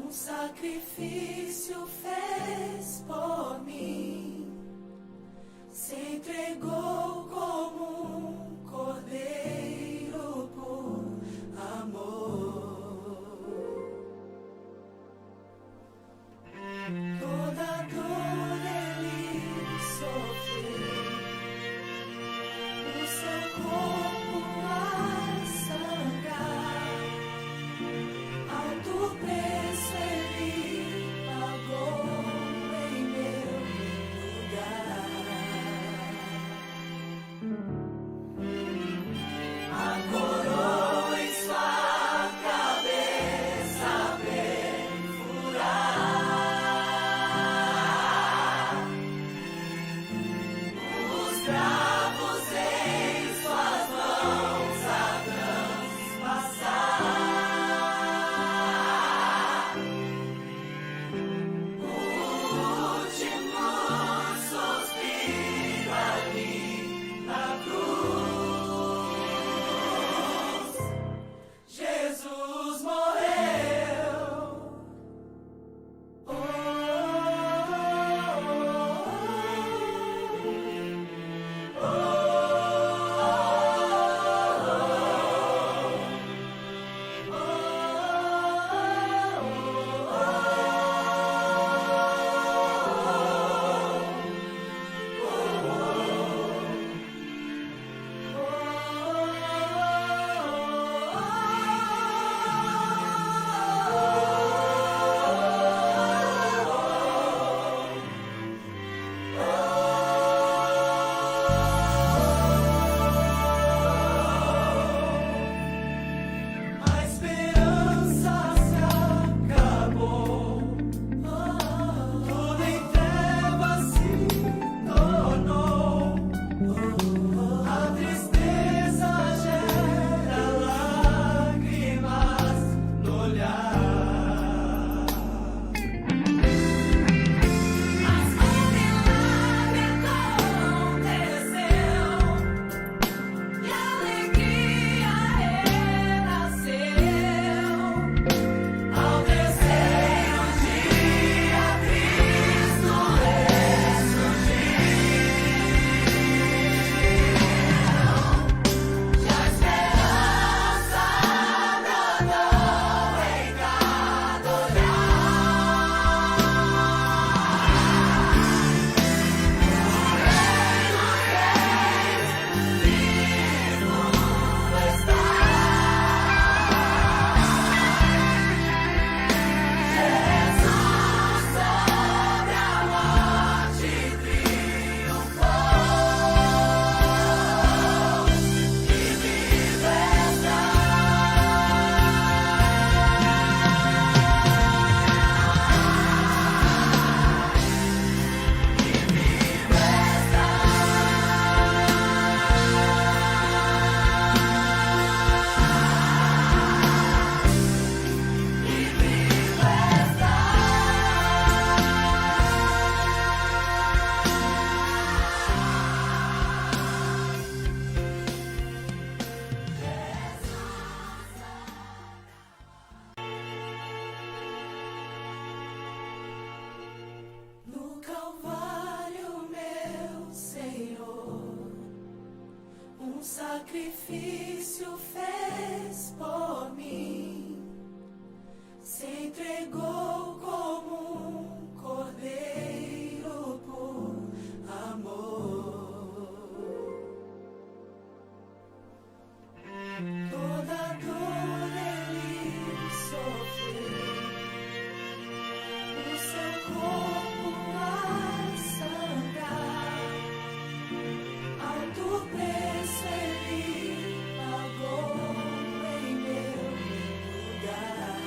Um sacrifício fez por mim, se entregou como um cordeiro por amor. Toda dor ele sofreu, o seu corpo a sangrar, alto preço ele pagou em meu lugar. A coroa em sua cabeça perfurar, os cravos em suas mãos a transpassar, o último suspiro ali na cruz. Jesus morreu. A esperança se acabou, tudo em trevas se tornou. A tristeza gera lágrimas no olhar. Mas o milagre aconteceu e a alegria renasceu. Ao terceiro dia, Cristo ressurgiu. Já a esperança brotou em cada olhar. Vivo Jesus sobre a morte triunfou e vivo está. No Calvário, meu Senhor, um sacrifício fez por mim, se entregou como um cordeiro por amor. Toda dor ele sofreu, o seu corpo a sangrar, alto preço ele pagou em meu lugar.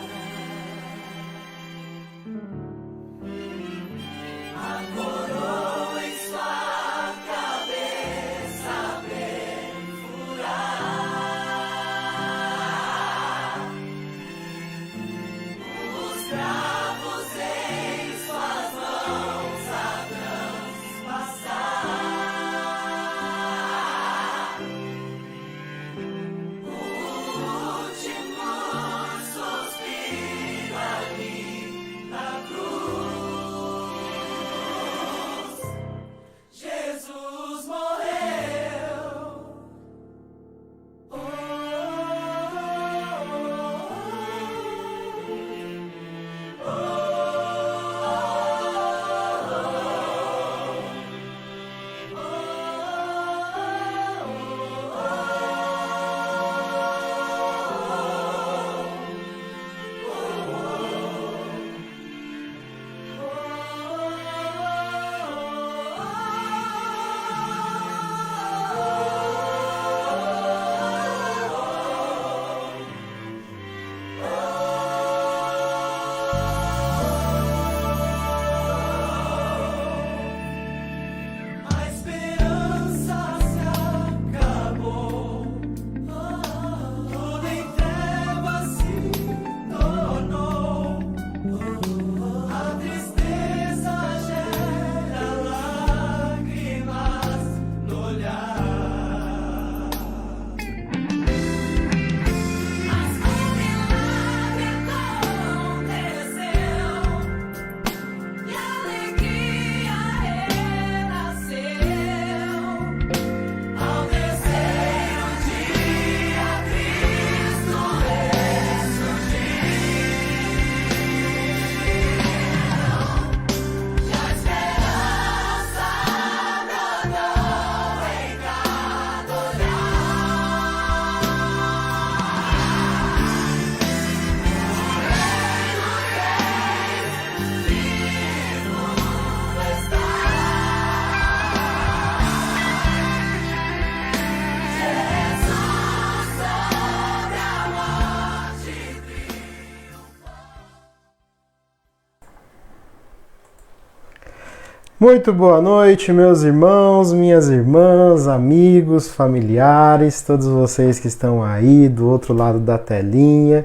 Muito boa noite, meus irmãos, minhas irmãs, amigos, familiares, todos vocês que estão aí do outro lado da telinha.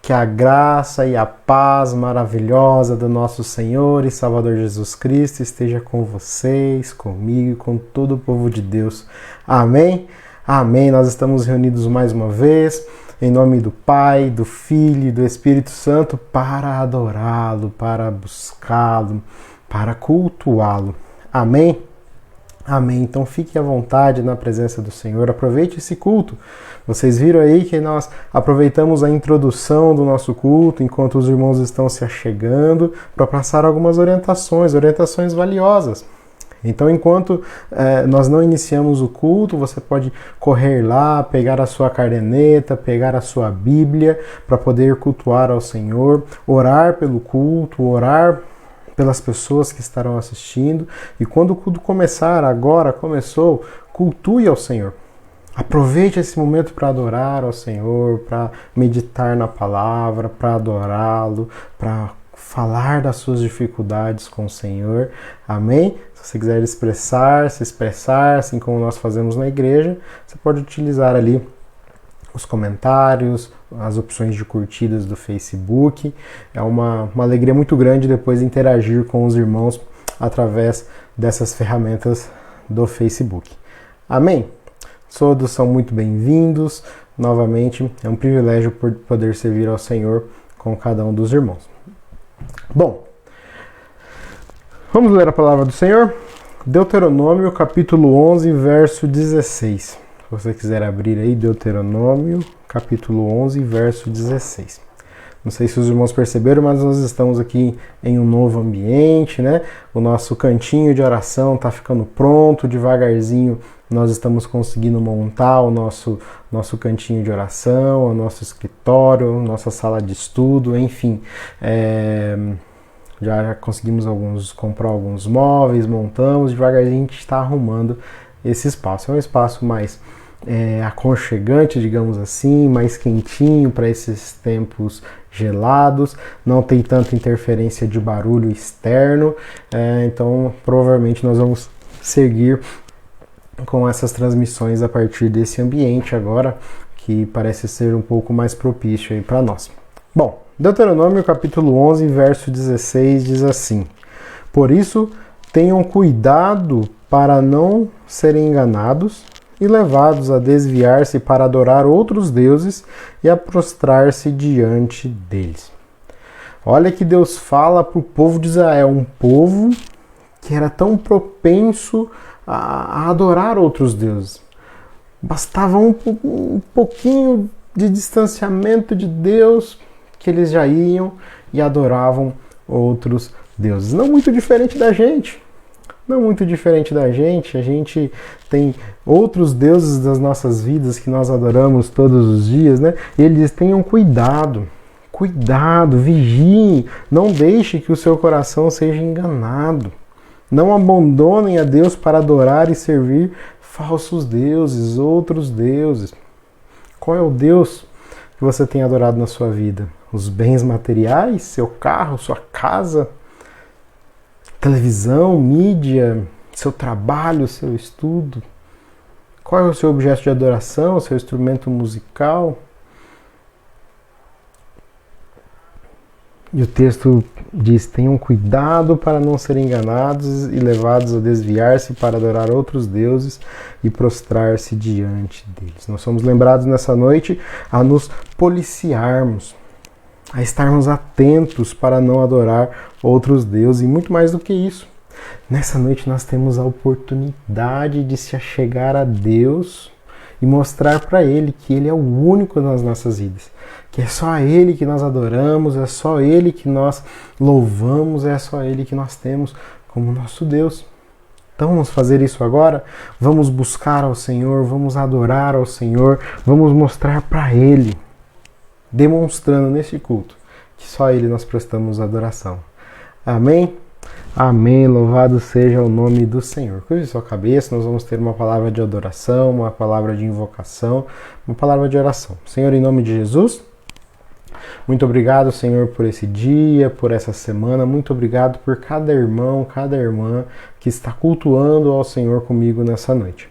Que a graça e a paz maravilhosa do nosso Senhor e Salvador Jesus Cristo esteja com vocês, comigo e com todo o povo de Deus. Amém? Amém. Nós estamos reunidos mais uma vez, em nome do Pai, do Filho e do Espírito Santo, para adorá-lo, para buscá-lo, para cultuá-lo. Amém? Amém. Então fique à vontade na presença do Senhor, aproveite esse culto. Vocês viram aí que nós aproveitamos a introdução do nosso culto, enquanto os irmãos estão se achegando, para passar algumas orientações valiosas. Então, enquanto nós não iniciamos o culto, você pode correr lá, pegar a sua caderneta, pegar a sua Bíblia, para poder cultuar ao Senhor, orar pelo culto, orar pelas pessoas que estarão assistindo. E quando o culto começar, agora começou, cultue ao Senhor. Aproveite esse momento para adorar ao Senhor, para meditar na palavra, para adorá-lo, para falar das suas dificuldades com o Senhor. Amém? Se você quiser se expressar, assim como nós fazemos na igreja, você pode utilizar ali os comentários, as opções de curtidas do Facebook. É uma alegria muito grande depois interagir com os irmãos através dessas ferramentas do Facebook. Amém? Todos são muito bem-vindos. Novamente, é um privilégio por poder servir ao Senhor com cada um dos irmãos. Bom, vamos ler a palavra do Senhor? Deuteronômio, capítulo 11, verso 16. Se você quiser abrir aí, Deuteronômio, capítulo 11, verso 16. Não sei se os irmãos perceberam, mas nós estamos aqui em um novo ambiente, né? O nosso cantinho de oração está ficando pronto, devagarzinho nós estamos conseguindo montar o nosso cantinho de oração, o nosso escritório, nossa sala de estudo, enfim. Já conseguimos comprar alguns móveis, montamos, devagarzinho a gente está arrumando esse espaço. É um espaço mais aconchegante, digamos assim, mais quentinho para esses tempos gelados, não tem tanta interferência de barulho externo, então provavelmente nós vamos seguir com essas transmissões a partir desse ambiente agora, que parece ser um pouco mais propício aí para nós. Bom, Deuteronômio capítulo 11, verso 16 diz assim: Por isso, tenham cuidado para não serem enganados e levados a desviar-se para adorar outros deuses e a prostrar-se diante deles. Olha que Deus fala para o povo de Israel, um povo que era tão propenso a adorar outros deuses. Bastava um pouquinho de distanciamento de Deus que eles já iam e adoravam outros deuses. Não muito diferente da gente. Não muito diferente da gente. A gente tem outros deuses das nossas vidas que nós adoramos todos os dias, né? E ele diz, tenham cuidado. Cuidado, vigiem. Não deixe que o seu coração seja enganado. Não abandonem a Deus para adorar e servir falsos deuses, outros deuses. Qual é o Deus que você tem adorado na sua vida? Os bens materiais? Seu carro? Sua casa? Televisão? Mídia? Seu trabalho? Seu estudo? Qual é o seu objeto de adoração? O seu instrumento musical? E o texto diz, tenham cuidado para não serem enganados e levados a desviar-se para adorar outros deuses e prostrar-se diante deles. Nós somos lembrados nessa noite a nos policiarmos, a estarmos atentos para não adorar outros deuses e muito mais do que isso. Nessa noite nós temos a oportunidade de se achegar a Deus e mostrar para Ele que Ele é o único nas nossas vidas. Que é só a Ele que nós adoramos, é só Ele que nós louvamos, é só Ele que nós temos como nosso Deus. Então vamos fazer isso agora? Vamos buscar ao Senhor, vamos adorar ao Senhor, vamos mostrar para Ele, demonstrando neste culto, que só a Ele nós prestamos adoração. Amém? Amém, louvado seja o nome do Senhor. Curve sua cabeça, nós vamos ter uma palavra de adoração, uma palavra de invocação, uma palavra de oração. Senhor, em nome de Jesus, Muito obrigado, Senhor, por esse dia, por essa semana. Muito obrigado por cada irmão, cada irmã que está cultuando ao Senhor comigo nessa noite.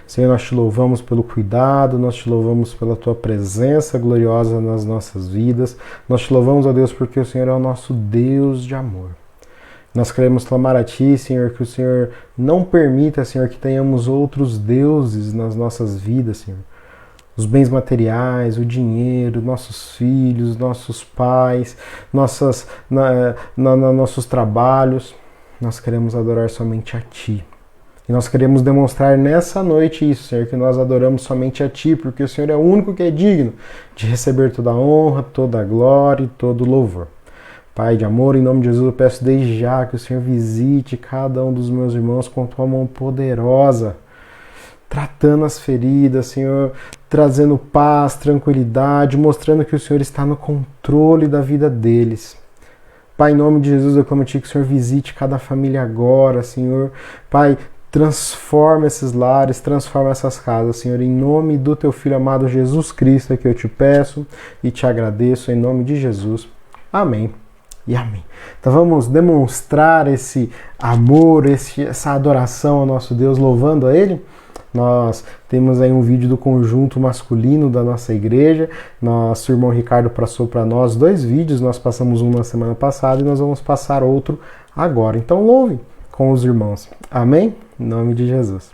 Senhor, nós te louvamos pelo cuidado, nós te louvamos pela tua presença gloriosa nas nossas vidas. Nós te louvamos, ó Deus, porque o Senhor é o nosso Deus de amor. Nós queremos clamar a Ti, Senhor, que o Senhor não permita, Senhor, que tenhamos outros deuses nas nossas vidas, Senhor. Os bens materiais, o dinheiro, nossos filhos, nossos pais, nossos trabalhos. Nós queremos adorar somente a Ti. E nós queremos demonstrar nessa noite isso, Senhor, que nós adoramos somente a Ti, porque o Senhor é o único que é digno de receber toda a honra, toda a glória e todo o louvor. Pai de amor, em nome de Jesus, eu peço desde já que o Senhor visite cada um dos meus irmãos com tua mão poderosa, tratando as feridas, Senhor, trazendo paz, tranquilidade, mostrando que o Senhor está no controle da vida deles. Pai, em nome de Jesus, eu clamo a Ti que o Senhor visite cada família agora, Senhor. Pai, transforma esses lares, transforma essas casas, Senhor, em nome do Teu Filho amado Jesus Cristo, é que eu te peço e te agradeço, em nome de Jesus. Amém. E amém. Então vamos demonstrar esse amor, essa adoração ao nosso Deus, louvando a Ele. Nós temos aí um vídeo do conjunto masculino da nossa igreja. Nosso irmão Ricardo passou para nós 2 vídeos. Nós passamos um na semana passada e nós vamos passar outro agora. Então louve com os irmãos. Amém? Em nome de Jesus.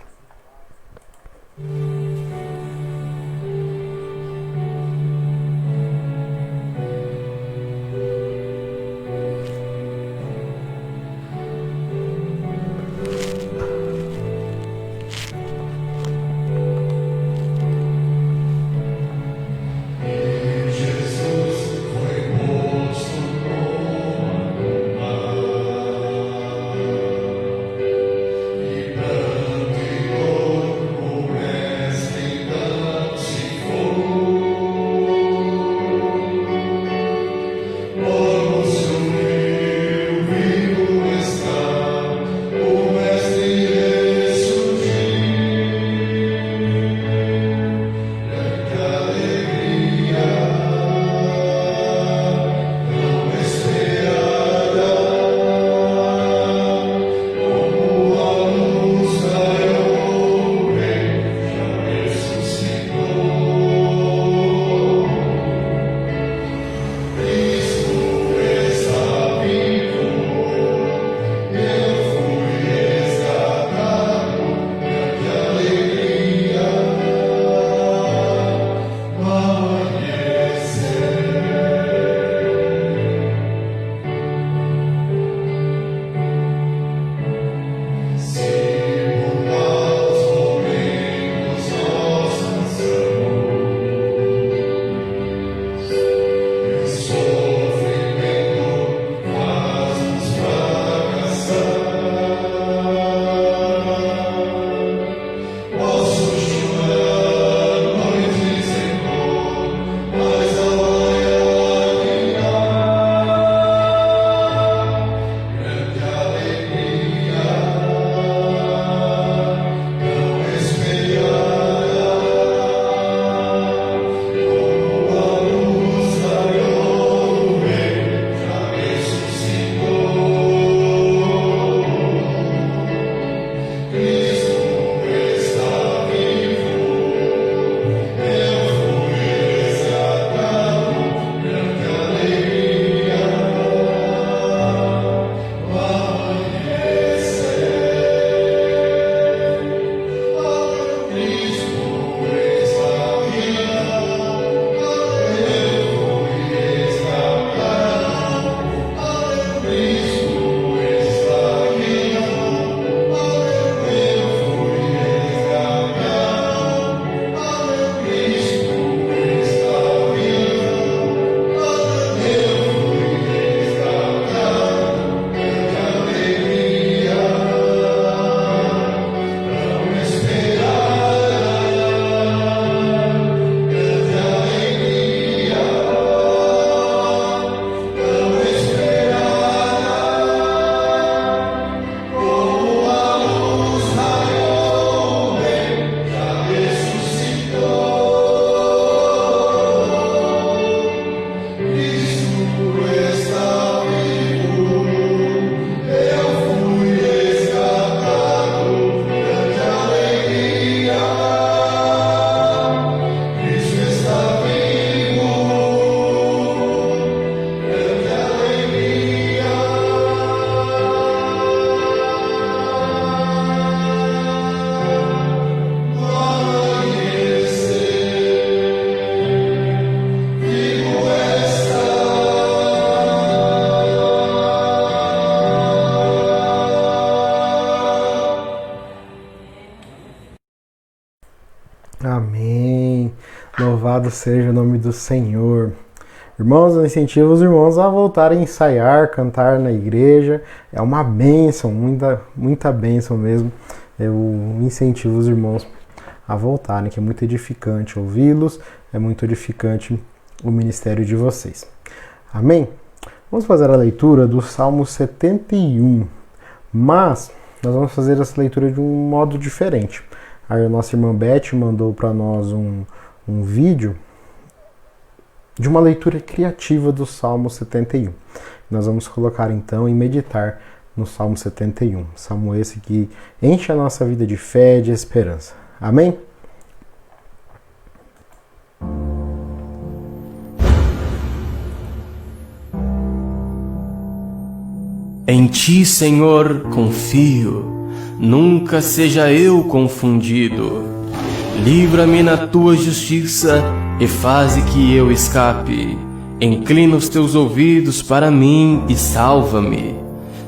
Louvado seja o nome do Senhor. Irmãos, eu incentivo os irmãos a voltarem a ensaiar, cantar na igreja. É uma bênção, muita bênção mesmo. Eu incentivo os irmãos a voltarem, que é muito edificante ouvi-los, é muito edificante o ministério de vocês. Amém? Vamos fazer a leitura do Salmo 71, mas nós vamos fazer essa leitura de um modo diferente. A nossa irmã Beth mandou para nós um vídeo de uma leitura criativa do Salmo 71. Nós vamos colocar então e meditar no Salmo 71. Salmo esse que enche a nossa vida de fé e de esperança. Amém? Em ti, Senhor, confio, nunca seja eu confundido. Livra-me na tua justiça e faze que eu escape. Inclina os teus ouvidos para mim e salva-me.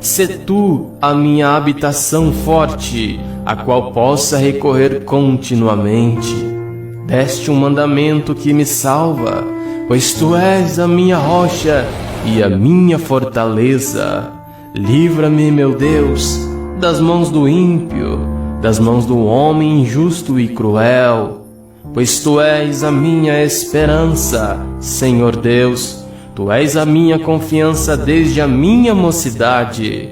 Sê tu a minha habitação forte, a qual possa recorrer continuamente. Deste um mandamento que me salva, pois tu és a minha rocha e a minha fortaleza. Livra-me, meu Deus, das mãos do ímpio, das mãos do homem injusto e cruel. Pois tu és a minha esperança, Senhor Deus, tu és a minha confiança desde a minha mocidade.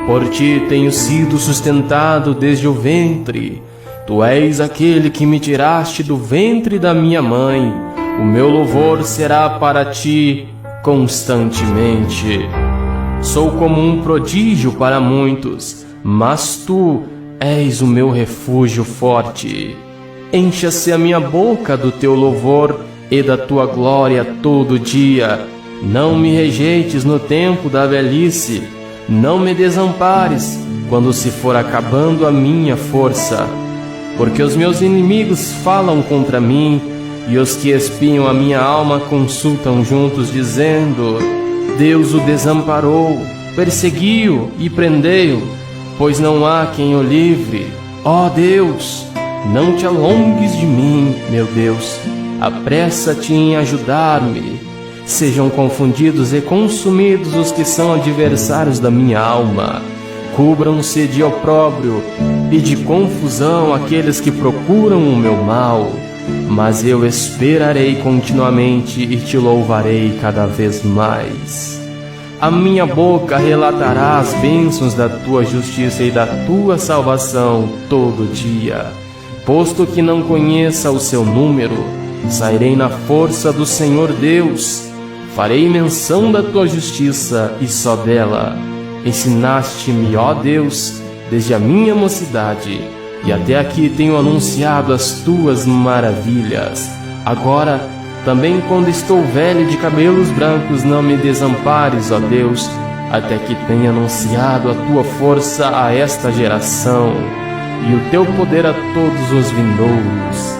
Por ti tenho sido sustentado desde o ventre. Tu és aquele que me tiraste do ventre da minha mãe. O meu louvor será para ti constantemente. Sou como um prodígio para muitos, mas tu és o meu refúgio forte. Encha-se a minha boca do teu louvor e da tua glória todo dia. Não me rejeites no tempo da velhice, não me desampares quando se for acabando a minha força. Porque os meus inimigos falam contra mim, e os que espiam a minha alma consultam juntos, dizendo: Deus o desamparou, perseguiu e prendeu, pois não há quem o livre. Ó Deus, não te alongues de mim, meu Deus, apressa-te em ajudar-me. Sejam confundidos e consumidos os que são adversários da minha alma. Cubram-se de opróbrio e de confusão aqueles que procuram o meu mal. Mas eu esperarei continuamente e te louvarei cada vez mais. A minha boca relatará as bênçãos da tua justiça e da tua salvação todo dia. Posto que não conheça o seu número, sairei na força do Senhor Deus. Farei menção da tua justiça e só dela. Ensinaste-me, ó Deus, desde a minha mocidade, e até aqui tenho anunciado as tuas maravilhas. Agora, também quando estou velho de cabelos brancos, não me desampares, ó Deus, até que tenha anunciado a tua força a esta geração, e o teu poder a todos os vindouros.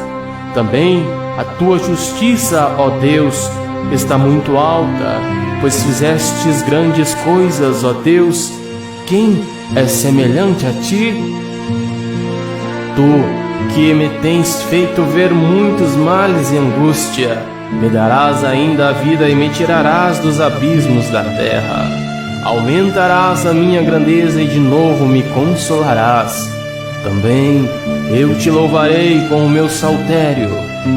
Também a tua justiça, ó Deus, está muito alta, pois fizestes grandes coisas, ó Deus. Quem é semelhante a ti? Tu, que me tens feito ver muitos males e angústia, me darás ainda a vida e me tirarás dos abismos da terra. Aumentarás a minha grandeza e de novo me consolarás. Também eu te louvarei com o meu saltério,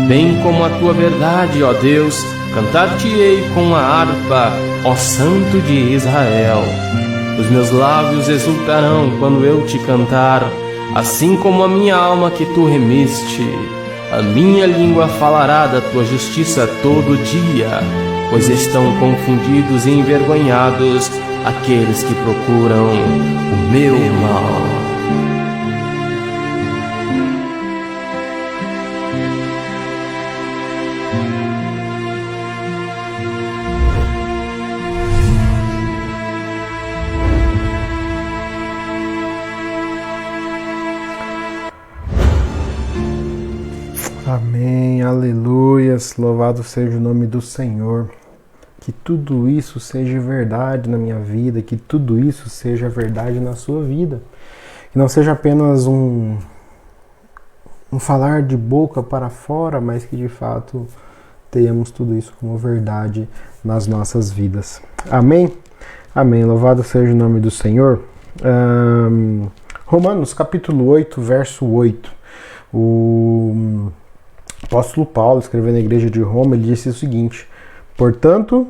bem como a tua verdade, ó Deus. Cantar-te-ei com a harpa, ó Santo de Israel. Os meus lábios exultarão quando eu te cantar, assim como a minha alma que tu remiste. A minha língua falará da tua justiça todo dia, pois estão confundidos e envergonhados aqueles que procuram o meu mal. Amém, aleluias, louvado seja o nome do Senhor. Que tudo isso seja verdade na minha vida, que tudo isso seja verdade na sua vida. Que não seja apenas um falar de boca para fora, mas que de fato tenhamos tudo isso como verdade nas nossas vidas. Amém? Amém. Louvado seja o nome do Senhor. Romanos capítulo 8, verso 8. O apóstolo Paulo, escrevendo na igreja de Roma, ele disse o seguinte: portanto,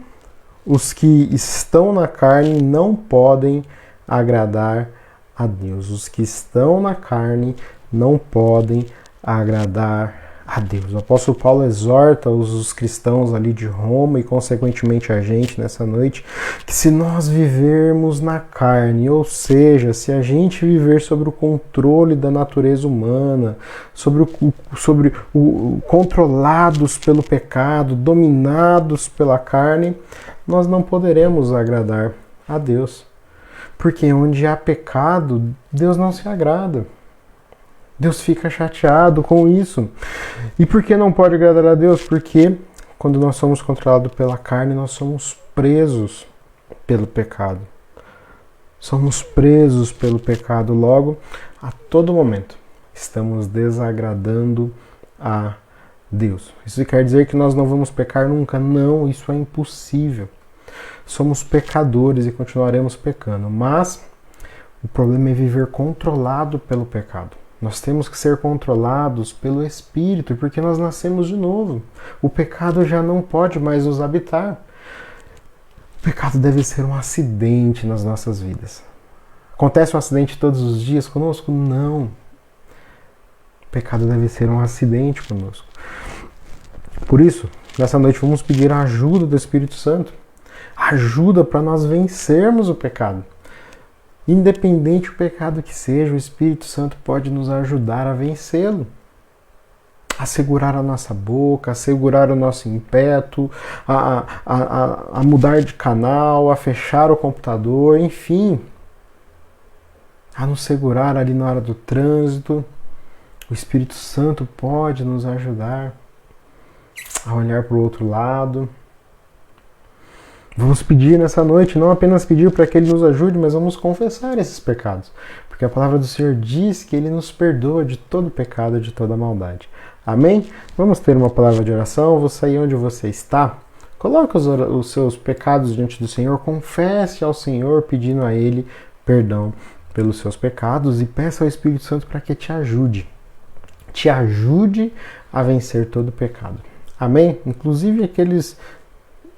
os que estão na carne não podem agradar a Deus. Os que estão na carne não podem agradar a Deus. O apóstolo Paulo exorta os cristãos ali de Roma e consequentemente a gente nessa noite, que se nós vivermos na carne, ou seja, se a gente viver sobre o controle da natureza humana, controlados pelo pecado, dominados pela carne, nós não poderemos agradar a Deus. Porque onde há pecado, Deus não se agrada. Deus fica chateado com isso. E por que não pode agradar a Deus? Porque quando nós somos controlados pela carne, nós somos presos pelo pecado. Somos presos pelo pecado. Logo, a todo momento, estamos desagradando a Deus. Isso quer dizer que nós não vamos pecar nunca? Não, isso é impossível. Somos pecadores e continuaremos pecando. Mas o problema é viver controlado pelo pecado. Nós temos que ser controlados pelo Espírito, porque nós nascemos de novo. O pecado já não pode mais nos habitar. O pecado deve ser um acidente nas nossas vidas. Acontece um acidente todos os dias conosco? Não. O pecado deve ser um acidente conosco. Por isso, nessa noite vamos pedir a ajuda do Espírito Santo. Ajuda para nós vencermos o pecado. Independente do pecado que seja, o Espírito Santo pode nos ajudar a vencê-lo. A segurar a nossa boca, a segurar o nosso impeto, a mudar de canal, a fechar o computador, enfim. A nos segurar ali na hora do trânsito. O Espírito Santo pode nos ajudar a olhar para o outro lado. Vamos pedir nessa noite, não apenas pedir para que Ele nos ajude, mas vamos confessar esses pecados. Porque a palavra do Senhor diz que Ele nos perdoa de todo pecado, de toda maldade. Amém? Vamos ter uma palavra de oração. Você aí onde você está, coloque os seus pecados diante do Senhor, confesse ao Senhor, pedindo a Ele perdão pelos seus pecados e peça ao Espírito Santo para que te ajude. Te ajude a vencer todo pecado. Amém? Inclusive aqueles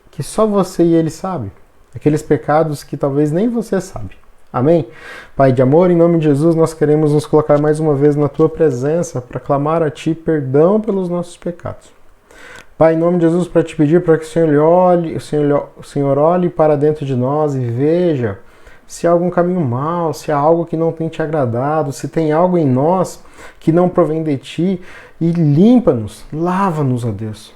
que só você e Ele sabe. Aqueles pecados que talvez nem você sabe. Amém? Pai de amor, em nome de Jesus, nós queremos nos colocar mais uma vez na Tua presença para clamar a Ti perdão pelos nossos pecados. Pai, em nome de Jesus, para te pedir para que o Senhor olhe para dentro de nós e veja se há algum caminho mau, se há algo que não tem te agradado, se tem algo em nós que não provém de Ti, e limpa-nos, lava-nos, ó Deus.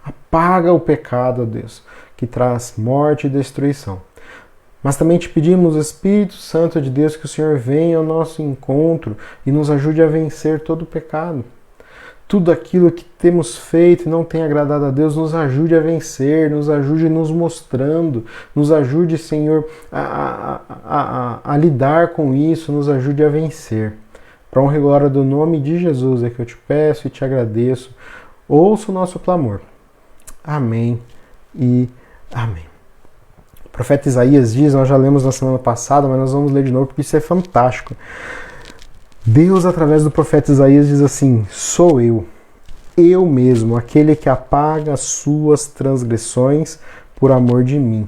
Apaga o pecado, ó Deus, que traz morte e destruição. Mas também te pedimos, Espírito Santo de Deus, que o Senhor venha ao nosso encontro e nos ajude a vencer todo o pecado. Tudo aquilo que temos feito e não tem agradado a Deus, nos ajude a vencer, nos ajude nos mostrando, nos ajude, Senhor, a lidar com isso, nos ajude a vencer. Para honra e glória do nome de Jesus é que eu te peço e te agradeço. Ouça o nosso clamor. Amém e amém. O profeta Isaías diz, nós já lemos na semana passada, mas nós vamos ler de novo porque isso é fantástico. Deus, através do profeta Isaías, diz assim: sou eu mesmo, aquele que apaga as suas transgressões por amor de mim,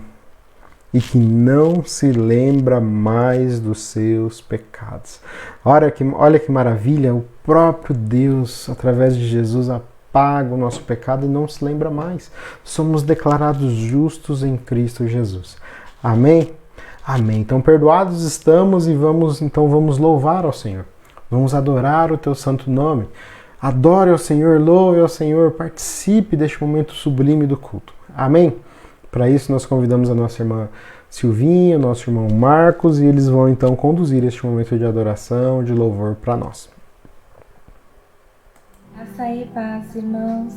e que não se lembra mais dos seus pecados. Olha que maravilha, o próprio Deus, através de Jesus, apaga o nosso pecado e não se lembra mais. Somos declarados justos em Cristo Jesus. Amém? Amém. Então, perdoados estamos e vamos louvar ao Senhor. Vamos adorar o Teu santo nome. Adore ao Senhor, louve ao Senhor, participe deste momento sublime do culto. Amém? Para isso, nós convidamos a nossa irmã Silvinha, nosso irmão Marcos, e eles vão então conduzir este momento de adoração, de louvor para nós. Graça e paz, irmãos.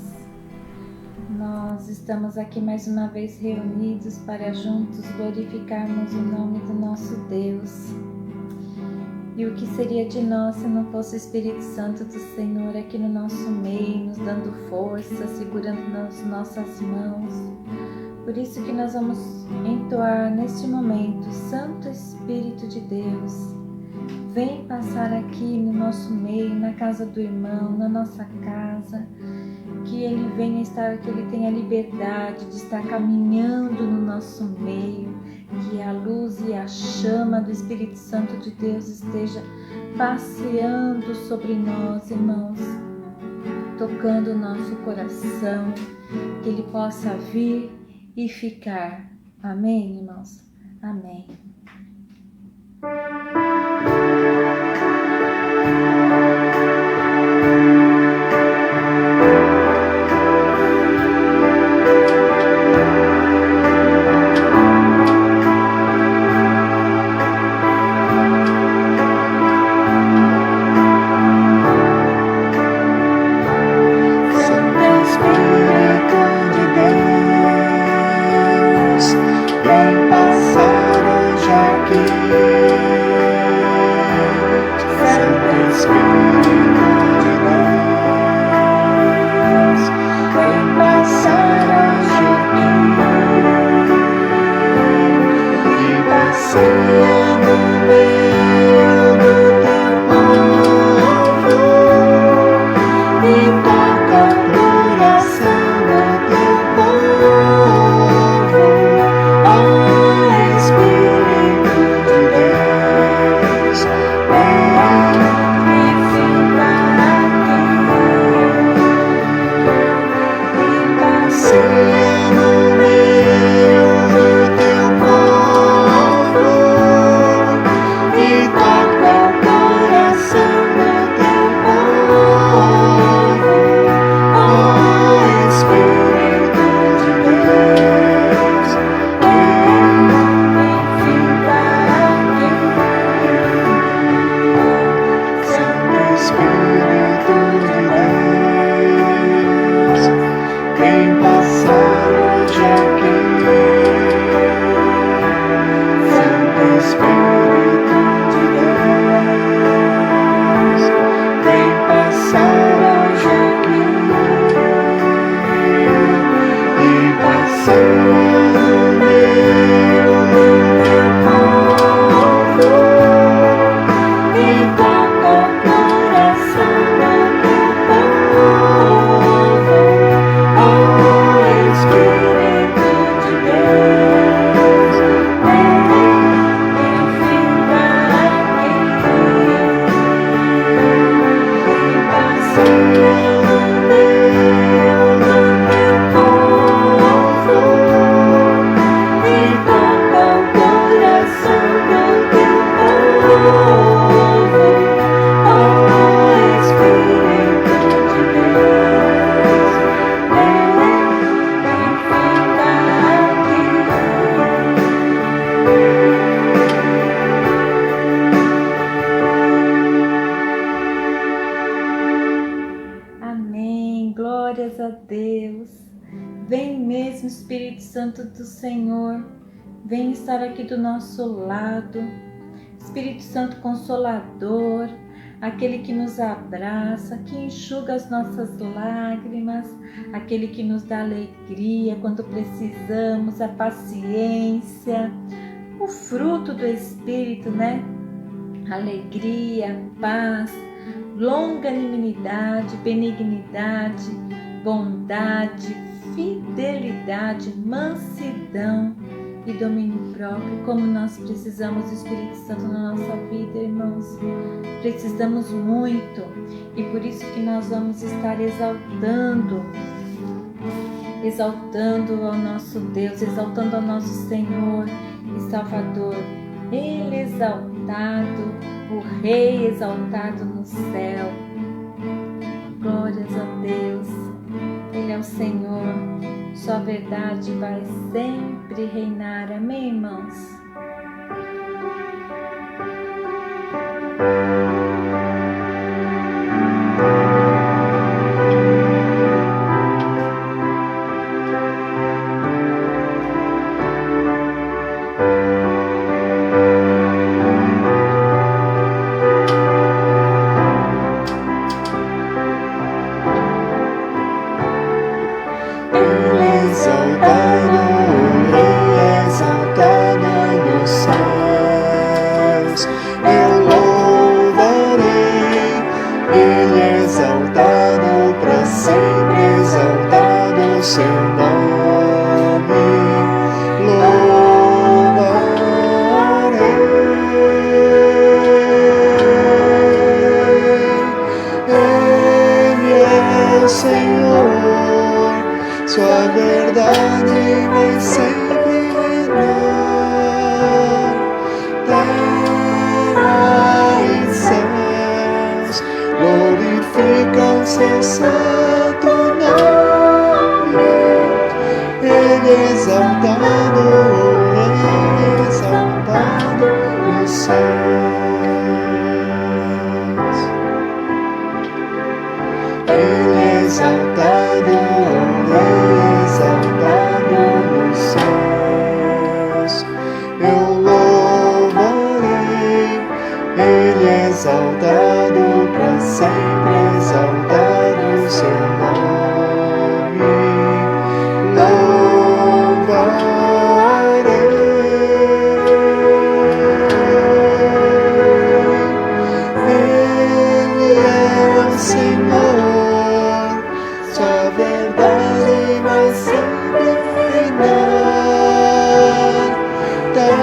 Nós estamos aqui mais uma vez reunidos para juntos glorificarmos o nome do nosso Deus. E o que seria de nós se não fosse o Espírito Santo do Senhor aqui no nosso meio, nos dando força, segurando nas nossas mãos. Por isso que nós vamos entoar neste momento: Santo Espírito de Deus, vem passar aqui no nosso meio, na casa do irmão, na nossa casa, que ele venha estar, que ele tenha liberdade de estar caminhando no nosso meio, que a luz e a chama do Espírito Santo de Deus esteja passeando sobre nós, irmãos, tocando o nosso coração, que ele possa vir e ficar. Amém, irmãos? Amém. Glórias a Deus. Vem mesmo, Espírito Santo do Senhor, vem estar aqui do nosso lado. Espírito Santo Consolador, aquele que nos abraça, que enxuga as nossas lágrimas, aquele que nos dá alegria quando precisamos, a paciência, o fruto do Espírito, né? Alegria, paz, longanimidade, benignidade, bondade, fidelidade, mansidão e domínio próprio. Como nós precisamos do Espírito Santo na nossa vida, irmãos. Precisamos muito, e por isso que nós vamos estar exaltando ao nosso Deus, exaltando ao nosso Senhor e Salvador. Ele exaltado, o Rei exaltado no céu. Glórias a Deus. Ele é o Senhor. Sua verdade vai sempre reinar. Amém, irmãos? exaltado, o Rei exaltado nos céus. Eu louvarei, Ele exaltado para sempre, exaltado o seu nome. Louvarei. Ele é o Senhor, sua verdade vai sempre reinar. Terra e céus glorificam seu santo nome. Ele é exaltado, Ele é exaltado nos céus. Ele é exaltado, Ele é exaltado nos céus. Eu louvarei, Ele é exaltado para sempre, exaltado o seu nome. Louvarei. Ele é o Senhor, sua verdade vai sempre reinar. Terra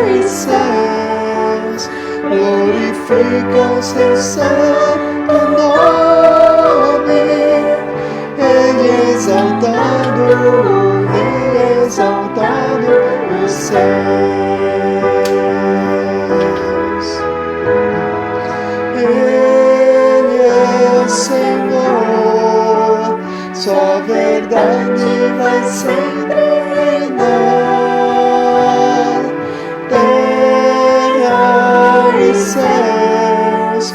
e céus glorificam seu santo nome. Ele é exaltado, Ele é exaltado nos céus. Ele é o Senhor, sua verdade vai sempre reinar. Terra e céus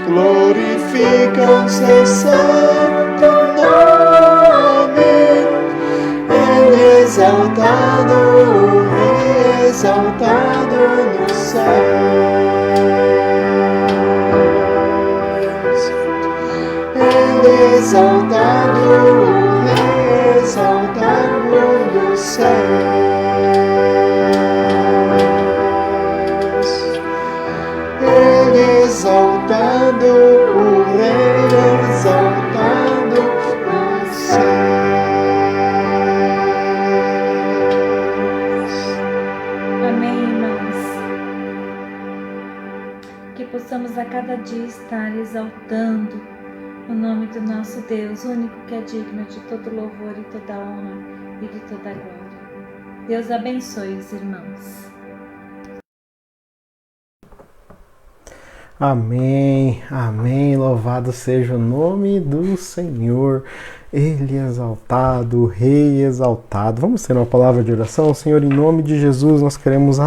glorificam seu santo nome. Ele é exaltado, Ele é exaltado nos céus. Ele é exaltado, Ele é exaltado nos céus. Ele é exaltado, o Rei exaltado nos céus. Amém, irmãos. Que possamos a cada dia estar exaltando o nome do nosso Deus, o único que é digno de todo louvor e toda honra e de toda glória. Deus abençoe os irmãos. Amém, amém, louvado seja o nome do Senhor, Ele é exaltado, o Rei exaltado. Vamos ter uma palavra de oração? Senhor, em nome de Jesus, nós queremos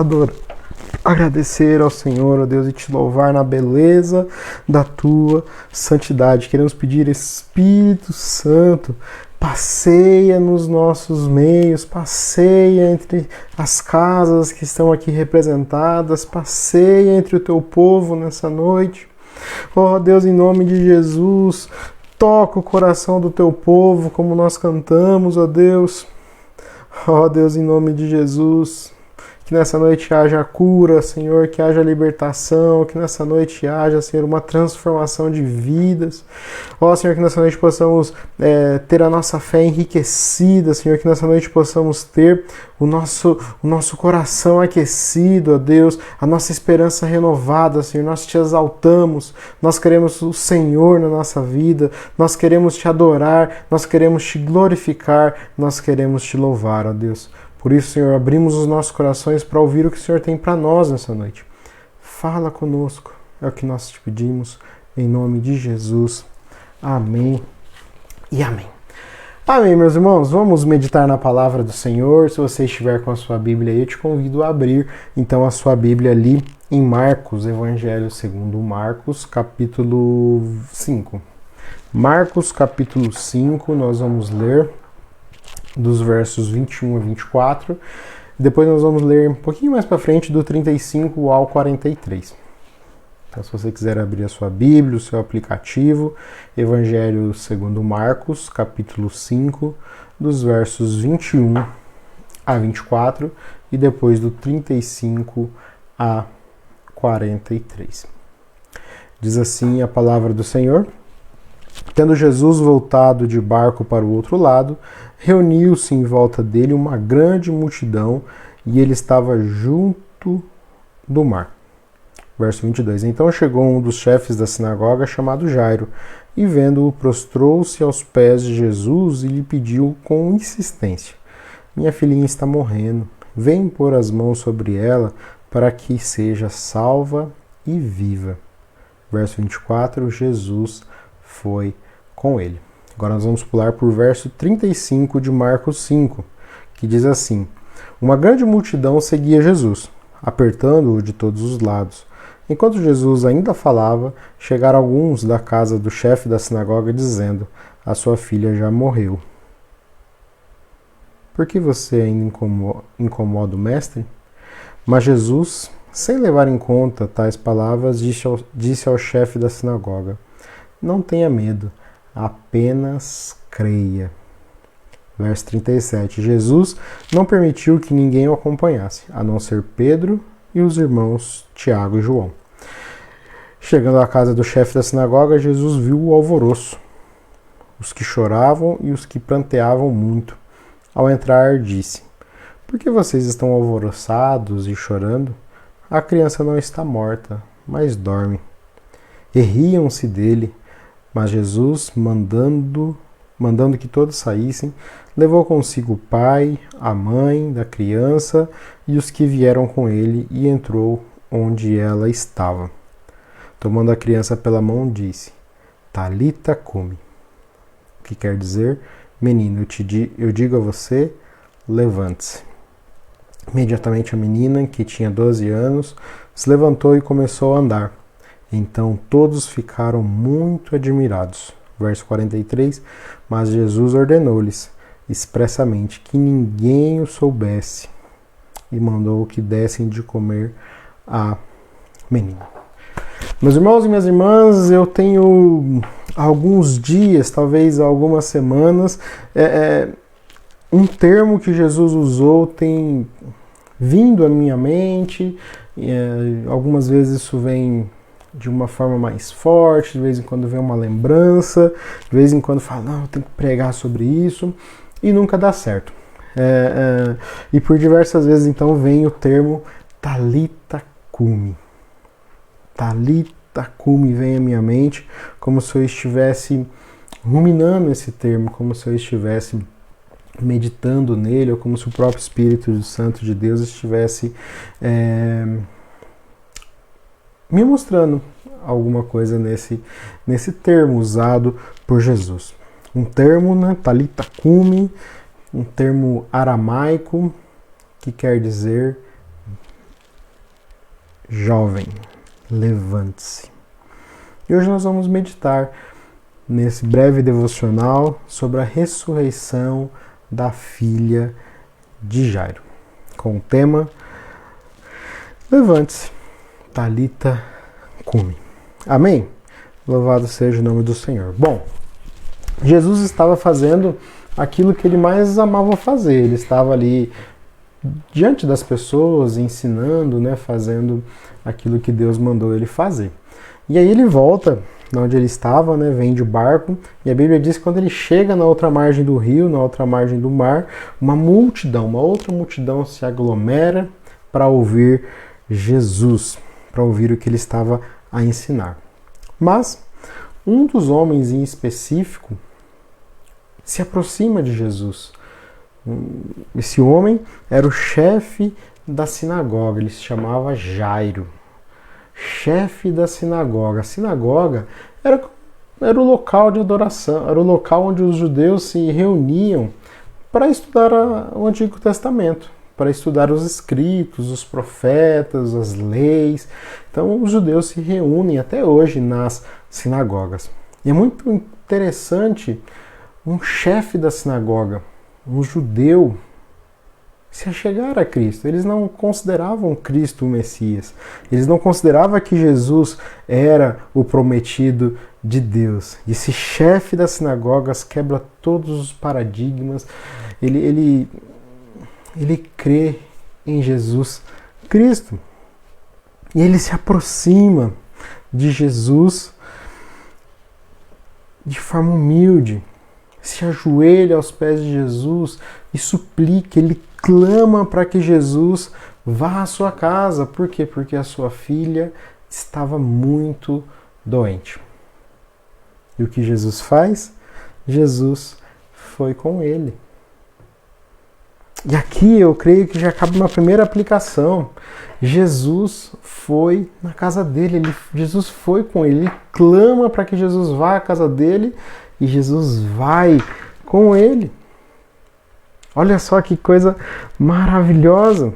agradecer ao Senhor, ó Deus, e te louvar na beleza da tua santidade. Queremos pedir, Espírito Santo, passeia nos nossos meios, passeia entre as casas que estão aqui representadas, passeia entre o teu povo nessa noite. Ó Deus, em nome de Jesus, toca o coração do teu povo como nós cantamos, ó Deus. Ó Deus, em nome de Jesus, que nessa noite haja cura, Senhor, que haja libertação, que nessa noite haja, Senhor, uma transformação de vidas. Ó, Senhor, que nessa noite possamos ter a nossa fé enriquecida, Senhor, que nessa noite possamos ter o nosso coração aquecido, ó Deus, a nossa esperança renovada, Senhor. Nós te exaltamos, nós queremos o Senhor na nossa vida, nós queremos te adorar, nós queremos te glorificar, nós queremos te louvar, ó Deus. Por isso, Senhor, abrimos os nossos corações para ouvir o que o Senhor tem para nós nessa noite. Fala conosco, é o que nós te pedimos, em nome de Jesus. Amém e amém. Amém, meus irmãos. Vamos meditar na palavra do Senhor. Se você estiver com a sua Bíblia aí, eu te convido a abrir, então, a sua Bíblia ali em Marcos, Evangelho segundo Marcos, capítulo 5. Marcos, capítulo 5, nós vamos ler dos versos 21 a 24. Depois nós vamos ler um pouquinho mais para frente do 35 ao 43. Então, se você quiser abrir a sua Bíblia, o seu aplicativo, Evangelho segundo Marcos, capítulo 5, dos versos 21 a 24 e depois do 35 a 43. Diz assim a palavra do Senhor: Tendo Jesus voltado de barco para o outro lado, reuniu-se em volta dele uma grande multidão e ele estava junto do mar. Verso 22. Então chegou um dos chefes da sinagoga, chamado Jairo, e vendo-o, prostrou-se aos pés de Jesus e lhe pediu com insistência: Minha filhinha está morrendo, vem pôr as mãos sobre ela para que seja salva e viva. Verso 24. Jesus foi com ele. Agora nós vamos pular por verso 35 de Marcos 5, que diz assim: Uma grande multidão seguia Jesus, apertando-o de todos os lados. Enquanto Jesus ainda falava, chegaram alguns da casa do chefe da sinagoga, dizendo: A sua filha já morreu. Por que você ainda incomoda o mestre? Mas Jesus, sem levar em conta tais palavras, disse ao chefe da sinagoga: Não tenha medo, apenas creia. Verso 37. Jesus não permitiu que ninguém o acompanhasse, a não ser Pedro e os irmãos Tiago e João. Chegando à casa do chefe da sinagoga, Jesus viu o alvoroço, os que choravam e os que pranteavam muito. Ao entrar, disse: Por que vocês estão alvoroçados e chorando? A criança não está morta, mas dorme. E riam-se dele, mas Jesus, mandando que todos saíssem, levou consigo o pai, a mãe da criança e os que vieram com ele e entrou onde ela estava. Tomando a criança pela mão, disse: Talita cumi. O que quer dizer: Menino, eu digo a você, levante-se. Imediatamente a menina, que tinha 12 anos, se levantou e começou a andar. Então todos ficaram muito admirados. Verso 43. Mas Jesus ordenou-lhes expressamente que ninguém o soubesse e mandou que dessem de comer à menina. Meus irmãos e minhas irmãs, eu tenho alguns dias, talvez algumas semanas, um termo que Jesus usou tem vindo à minha mente. Algumas vezes isso vem de uma forma mais forte, de vez em quando vem uma lembrança, de vez em quando fala: não, eu tenho que pregar sobre isso, e nunca dá certo. E por diversas vezes então vem o termo Talita cumi. Talita cumi vem à minha mente como se eu estivesse ruminando esse termo, como se eu estivesse meditando nele, ou como se o próprio Espírito Santo de Deus estivesse me mostrando alguma coisa nesse termo usado por Jesus. Um termo, né, Talita cumi, um termo aramaico que quer dizer jovem, levante-se. E hoje nós vamos meditar nesse breve devocional sobre a ressurreição da filha de Jairo, com o tema Levante-se, Talita cumi. Amém? Louvado seja o nome do Senhor. Bom, Jesus estava fazendo aquilo que ele mais amava fazer. Ele estava ali diante das pessoas, ensinando, né, fazendo aquilo que Deus mandou ele fazer. E aí ele volta de onde ele estava, né, vem de barco, e a Bíblia diz que quando ele chega na outra margem do rio, na outra margem do mar, uma outra multidão se aglomera para ouvir Jesus, para ouvir o que ele estava a ensinar. Mas um dos homens em específico se aproxima de Jesus. Esse homem era o chefe da sinagoga, ele se chamava Jairo. Chefe da sinagoga. A sinagoga era o local de adoração, era o local onde os judeus se reuniam para estudar o Antigo Testamento, para estudar os escritos, os profetas, as leis. Então os judeus se reúnem até hoje nas sinagogas. E é muito interessante um chefe da sinagoga, um judeu, se achegar a Cristo. Eles não consideravam Cristo o Messias. Eles não consideravam que Jesus era o prometido de Deus. E esse chefe das sinagogas quebra todos os paradigmas. Ele crê em Jesus Cristo. E ele se aproxima de Jesus de forma humilde, se ajoelha aos pés de Jesus e suplica, ele clama para que Jesus vá à sua casa. Por quê? Porque a sua filha estava muito doente. E o que Jesus faz? Jesus foi com ele. E aqui eu creio que já cabe uma primeira aplicação. Jesus foi na casa dele, Jesus foi com ele, ele clama para que Jesus vá à casa dele e Jesus vai com ele. Olha só que coisa maravilhosa.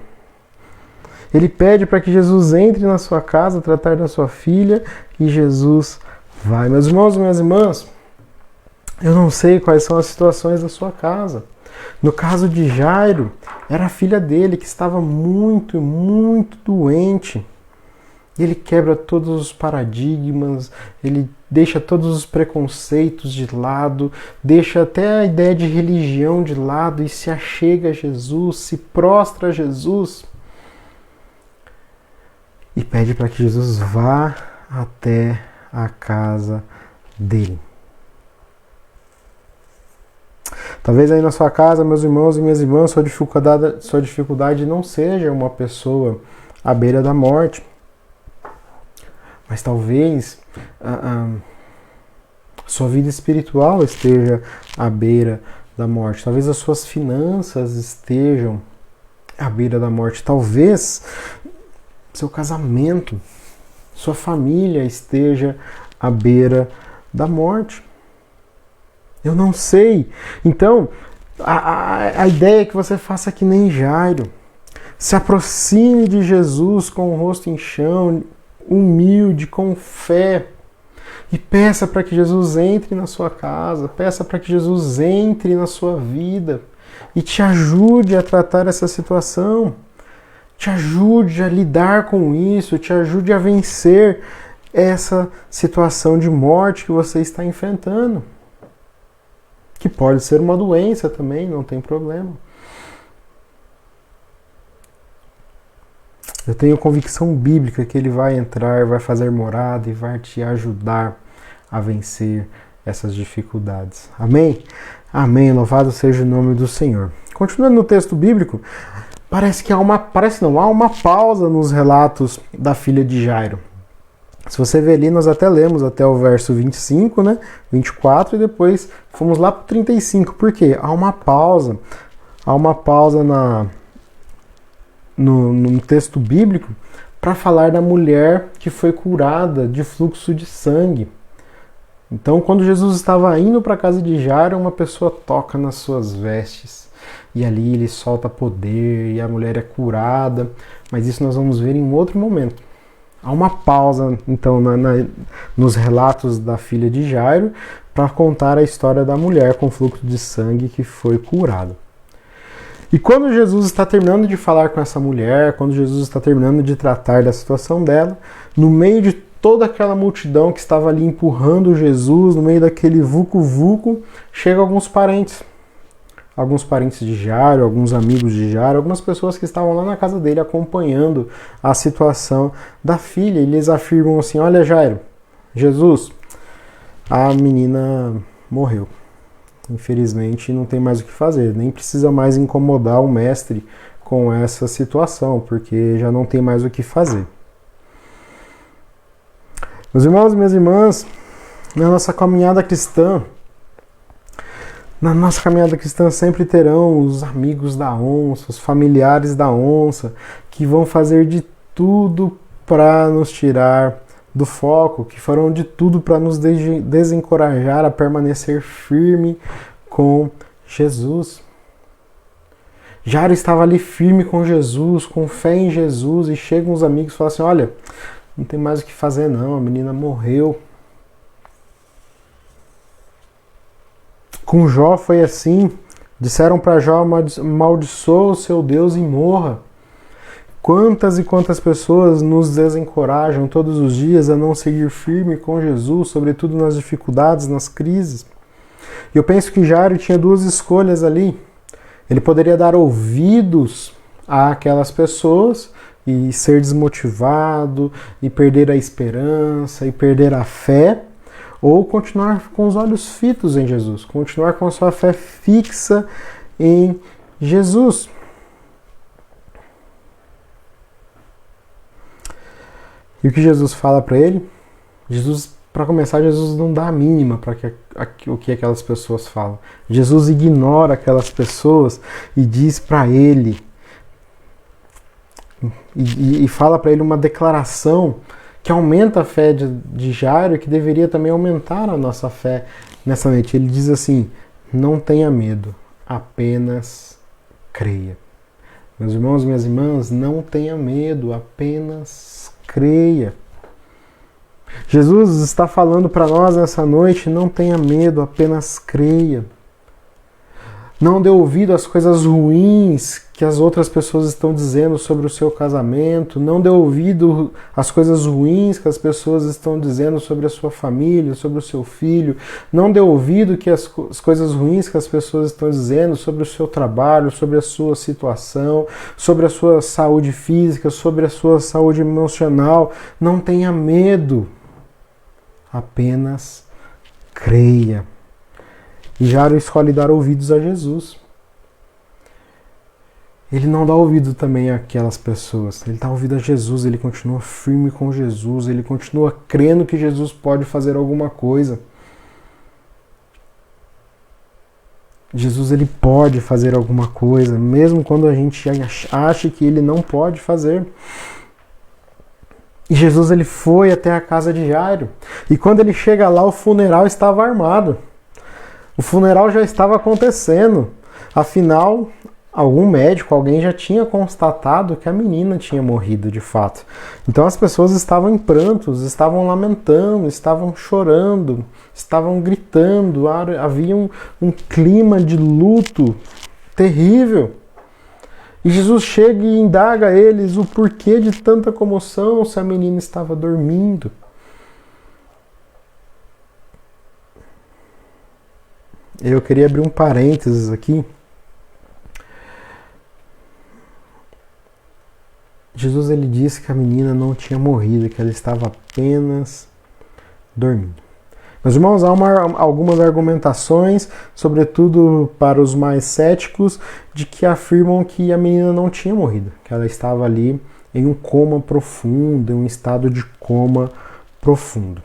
Ele pede para que Jesus entre na sua casa, tratar da sua filha, e Jesus vai. Meus irmãos e minhas irmãs, eu não sei quais são as situações da sua casa. No caso de Jairo, era a filha dele que estava muito, muito doente. E ele quebra todos os paradigmas, ele deixa todos os preconceitos de lado, deixa até a ideia de religião de lado e se achega a Jesus, se prostra a Jesus. E pede para que Jesus vá até a casa dele. Talvez aí na sua casa, meus irmãos e minhas irmãs, sua dificuldade não seja uma pessoa à beira da morte. Mas talvez sua vida espiritual esteja à beira da morte. Talvez as suas finanças estejam à beira da morte. Talvez seu casamento, sua família esteja à beira da morte. Eu não sei. Então, a ideia é que você faça que nem Jairo. Se aproxime de Jesus com o rosto em chão, humilde, com fé. E peça para que Jesus entre na sua casa. Peça para que Jesus entre na sua vida. E te ajude a tratar essa situação. Te ajude a lidar com isso. Te ajude a vencer essa situação de morte que você está enfrentando. Que pode ser uma doença também, não tem problema. Eu tenho convicção bíblica que ele vai entrar, vai fazer morada e vai te ajudar a vencer essas dificuldades. Amém? Amém. Louvado seja o nome do Senhor. Continuando no texto bíblico, há uma pausa nos relatos da filha de Jairo. Se você ver ali, nós até lemos até o verso 25, né? 24, e depois fomos lá para o 35. Por quê? Há uma pausa no texto bíblico para falar da mulher que foi curada de fluxo de sangue. Então, quando Jesus estava indo para a casa de Jairo, uma pessoa toca nas suas vestes. E ali ele solta poder e a mulher é curada. Mas isso nós vamos ver em um outro momento. Há uma pausa, então, nos relatos da filha de Jairo para contar a história da mulher com fluxo de sangue que foi curada. E quando Jesus está terminando de falar com essa mulher, quando Jesus está terminando de tratar da situação dela, no meio de toda aquela multidão que estava ali empurrando Jesus, no meio daquele vucu-vucu, chegam alguns parentes de Jairo, alguns amigos de Jairo, algumas pessoas que estavam lá na casa dele acompanhando a situação da filha. E eles afirmam assim: olha, Jairo, Jesus, a menina morreu. Infelizmente não tem mais o que fazer, nem precisa mais incomodar o mestre com essa situação, porque já não tem mais o que fazer. Meus irmãos e minhas irmãs, na nossa caminhada cristã sempre terão os amigos da onça, os familiares da onça, que vão fazer de tudo para nos tirar do foco, que farão de tudo para nos desencorajar a permanecer firme com Jesus. Jairo estava ali firme com Jesus, com fé em Jesus, e chegam os amigos e falam assim: olha, não tem mais o que fazer não, a menina morreu. Com Jó foi assim. Disseram para Jó: amaldiçoa o seu Deus e morra. Quantas e quantas pessoas nos desencorajam todos os dias a não seguir firme com Jesus, sobretudo nas dificuldades, nas crises. E eu penso que Jairo tinha duas escolhas ali. Ele poderia dar ouvidos àquelas pessoas e ser desmotivado, e perder a esperança, e perder a fé, ou continuar com os olhos fitos em Jesus, continuar com a sua fé fixa em Jesus. E o que Jesus fala para ele? Para começar, Jesus não dá a mínima para o que aquelas pessoas falam. Jesus ignora aquelas pessoas e diz para ele, e fala para ele uma declaração que aumenta a fé de Jairo, que deveria também aumentar a nossa fé nessa noite. Ele diz assim: não tenha medo, apenas creia. Meus irmãos, minhas irmãs, não tenha medo, apenas creia. Jesus está falando para nós nessa noite: não tenha medo, apenas creia. Não dê ouvido às coisas ruins que as outras pessoas estão dizendo sobre o seu casamento. Não dê ouvido às coisas ruins que as pessoas estão dizendo sobre a sua família, sobre o seu filho. Não dê ouvido que as coisas ruins que as pessoas estão dizendo sobre o seu trabalho, sobre a sua situação, sobre a sua saúde física, sobre a sua saúde emocional. Não tenha medo. Apenas creia. E Jairo escolhe dar ouvidos a Jesus. Ele não dá ouvido também àquelas pessoas. Ele dá ouvido a Jesus, ele continua firme com Jesus, ele continua crendo que Jesus pode fazer alguma coisa. Jesus, ele pode fazer alguma coisa, mesmo quando a gente acha que ele não pode fazer. E Jesus, ele foi até a casa de Jairo. E quando ele chega lá, o funeral estava armado. O funeral já estava acontecendo. Afinal, algum médico, alguém já tinha constatado que a menina tinha morrido de fato. Então as pessoas estavam em prantos, estavam lamentando, estavam chorando, estavam gritando. Havia um clima de luto terrível. E Jesus chega e indaga a eles o porquê de tanta comoção se a menina estava dormindo. Eu queria abrir um parênteses aqui. Jesus, ele disse que a menina não tinha morrido, que ela estava apenas dormindo. Meus irmãos, há algumas argumentações, sobretudo para os mais céticos, de que afirmam que a menina não tinha morrido, que ela estava ali em um coma profundo, em um estado de coma profundo.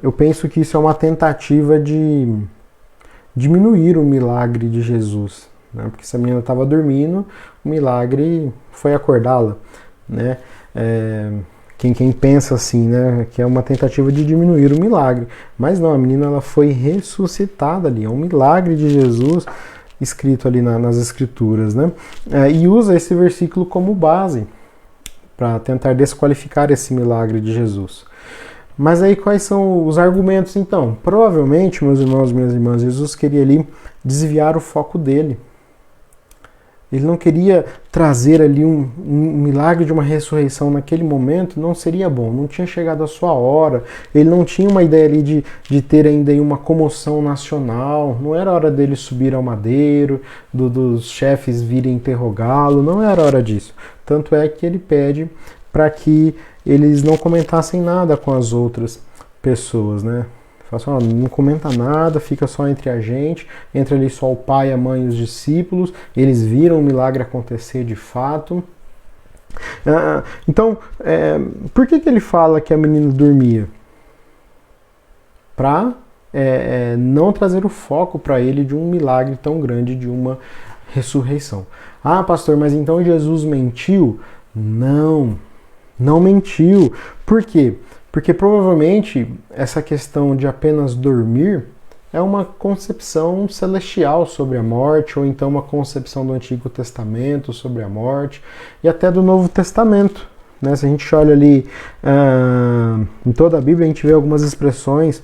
Eu penso que isso é uma tentativa de diminuir o milagre de Jesus, né? Porque se a menina estava dormindo, o milagre foi acordá-la, né? Quem pensa assim, né, que é uma tentativa de diminuir o milagre, mas não, a menina ela foi ressuscitada ali, é um milagre de Jesus escrito ali nas Escrituras, né? E usa esse versículo como base para tentar desqualificar esse milagre de Jesus. Mas aí quais são os argumentos então? Provavelmente, meus irmãos e minhas irmãs, Jesus queria ali desviar o foco dele. Ele não queria trazer ali um milagre de uma ressurreição naquele momento, não seria bom, não tinha chegado a sua hora, ele não tinha uma ideia ali de ter ainda uma comoção nacional, não era hora dele subir ao madeiro, dos chefes virem interrogá-lo, não era hora disso. Tanto é que ele pede para que eles não comentassem nada com as outras pessoas, né? Fala assim, não comenta nada, fica só entre a gente, entra ali só o pai, a mãe e os discípulos, eles viram o milagre acontecer de fato. Então, por que ele fala que a menina dormia? Para não trazer o foco para ele de um milagre tão grande, de uma ressurreição. Ah, pastor, mas então Jesus mentiu? Não mentiu. Por quê? Porque provavelmente essa questão de apenas dormir é uma concepção celestial sobre a morte, ou então uma concepção do Antigo Testamento sobre a morte, e até do Novo Testamento, né? Se a gente olha ali em toda a Bíblia, a gente vê algumas expressões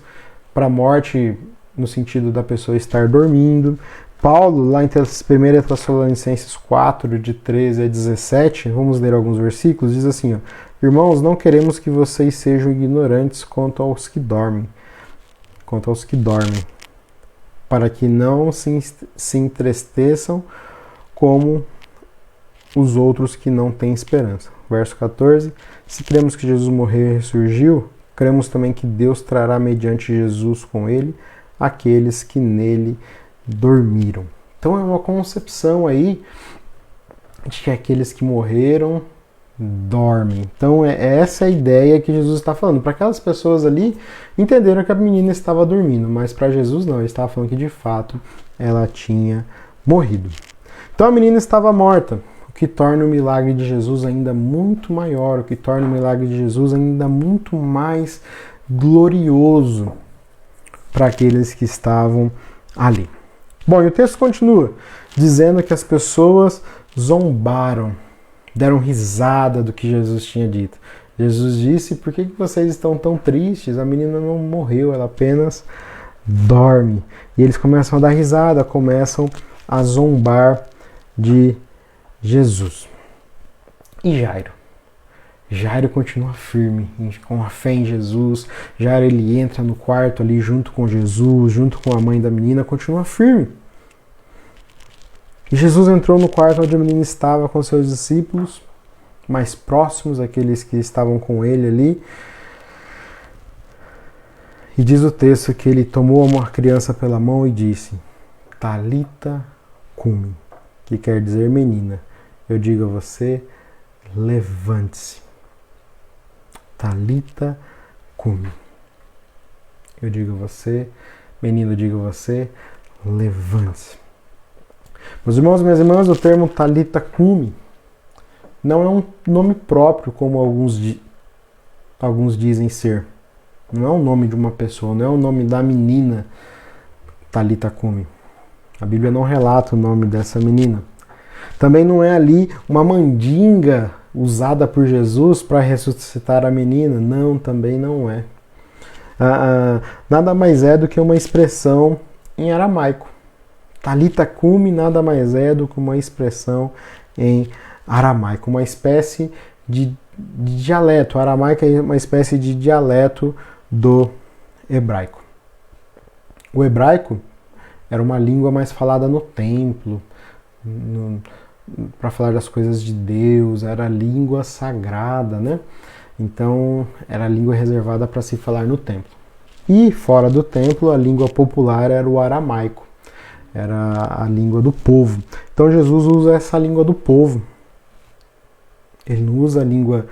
para a morte no sentido da pessoa estar dormindo. Paulo, lá em 1 Tessalonicenses 4, de 13 a 17, vamos ler alguns versículos, diz assim, ó, irmãos, não queremos que vocês sejam ignorantes quanto aos que dormem, para que não se entristeçam como os outros que não têm esperança. Verso 14, se cremos que Jesus morreu e ressurgiu, cremos também que Deus trará mediante Jesus com ele aqueles que nele dormiram. Então é uma concepção aí de que aqueles que morreram dormem. Então é essa a ideia que Jesus está falando. Para aquelas pessoas ali, entenderam que a menina estava dormindo, mas para Jesus não, ele estava falando que de fato ela tinha morrido. Então a menina estava morta, o que torna o milagre de Jesus ainda muito maior, o que torna o milagre de Jesus ainda muito mais glorioso para aqueles que estavam ali. Bom, e o texto continua dizendo que as pessoas zombaram, deram risada do que Jesus tinha dito. Jesus disse, por que vocês estão tão tristes? A menina não morreu, ela apenas dorme. E eles começam a dar risada, começam a zombar de Jesus. E Jairo? Jairo continua firme, com a fé em Jesus. Jairo, ele entra no quarto ali junto com Jesus, junto com a mãe da menina, continua firme. E Jesus entrou no quarto onde a menina estava com seus discípulos, mais próximos, aqueles que estavam com ele ali. E diz o texto que ele tomou uma criança pela mão e disse, Talita cumi, que quer dizer menina, eu digo a você, levante-se. Talita cumi. Eu digo a você, menino, eu digo a você, levante-se. Meus irmãos e minhas irmãs, o termo Talita cumi não é um nome próprio, como alguns dizem ser. Não é o nome de uma pessoa, não é o nome da menina Talita cumi. A Bíblia não relata o nome dessa menina. Também não é ali uma mandinga usada por Jesus para ressuscitar a menina. Não, também não é. Nada mais é do que uma expressão em aramaico. Talita cumi nada mais é do que uma expressão em aramaico, uma espécie de dialeto. O aramaico é uma espécie de dialeto do hebraico. O hebraico era uma língua mais falada no templo, para falar das coisas de Deus, era a língua sagrada, né? Então, era a língua reservada para se falar no templo. E fora do templo, a língua popular era o aramaico, era a língua do povo. Então, Jesus usa essa língua do povo. Ele não usa a língua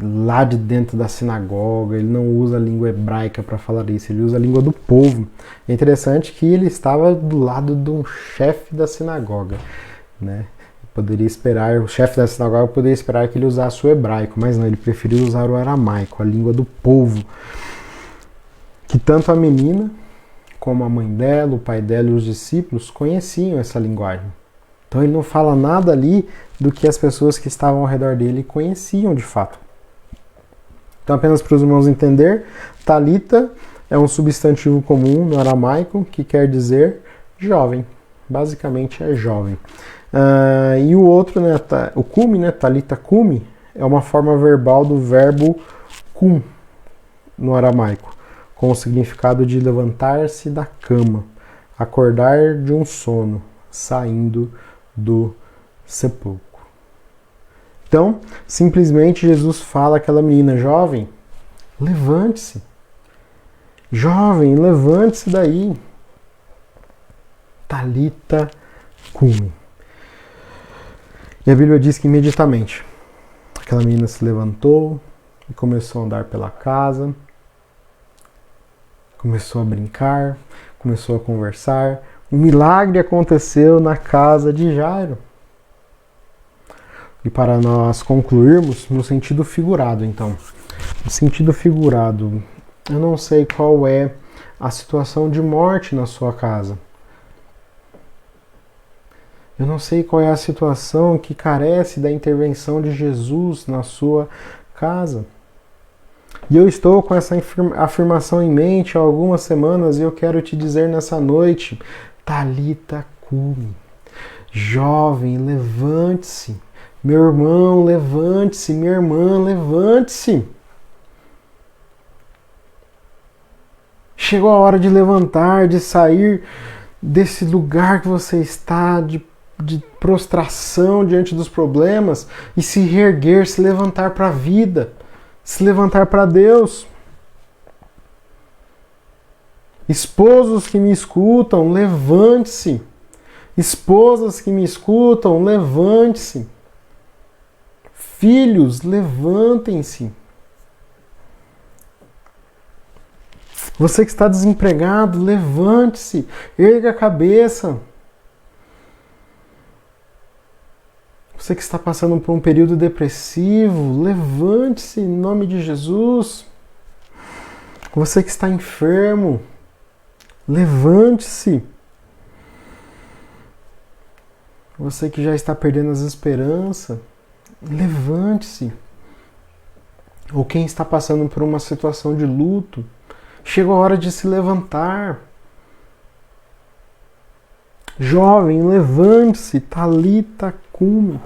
lá de dentro da sinagoga, ele não usa a língua hebraica para falar isso, ele usa a língua do povo. É interessante que ele estava do lado de um chefe da sinagoga, né? Poderia esperar, o chefe da sinagoga poderia esperar que ele usasse o hebraico, mas não, ele preferiu usar o aramaico, a língua do povo, que tanto a menina como a mãe dela, o pai dela e os discípulos conheciam essa linguagem. Então ele não fala nada ali do que as pessoas que estavam ao redor dele conheciam de fato. Então, apenas para os irmãos entender, Talita é um substantivo comum no aramaico que quer dizer jovem. Basicamente é jovem. E o outro, né, o cumi, né, Talita cumi, é uma forma verbal do verbo cum no aramaico, com o significado de levantar-se da cama, acordar de um sono, saindo do sepulcro. Então, simplesmente Jesus fala àquela menina, jovem, levante-se. Jovem, levante-se daí. Talita cumi. E a Bíblia diz que imediatamente aquela menina se levantou e começou a andar pela casa, começou a brincar, começou a conversar. Um milagre aconteceu na casa de Jairo. E para nós concluirmos, no sentido figurado, então. No sentido figurado, eu não sei qual é a situação de morte na sua casa. Eu não sei qual é a situação que carece da intervenção de Jesus na sua casa. E eu estou com essa afirmação em mente há algumas semanas e eu quero te dizer nessa noite, Talita cumi. Jovem, levante-se. Meu irmão, levante-se. Minha irmã, levante-se. Chegou a hora de levantar, de sair desse lugar que você está, de prostração diante dos problemas e se reerguer, se levantar para a vida, se levantar para Deus. Esposos que me escutam, levante-se. Esposas que me escutam, levante-se. Filhos, levantem-se. Você que está desempregado, levante-se. Erga a cabeça. Você que está passando por um período depressivo, levante-se em nome de Jesus. Você que está enfermo, levante-se. Você que já está perdendo as esperanças, levante-se. Ou quem está passando por uma situação de luto, chegou a hora de se levantar. Jovem, levante-se. Talita cumi.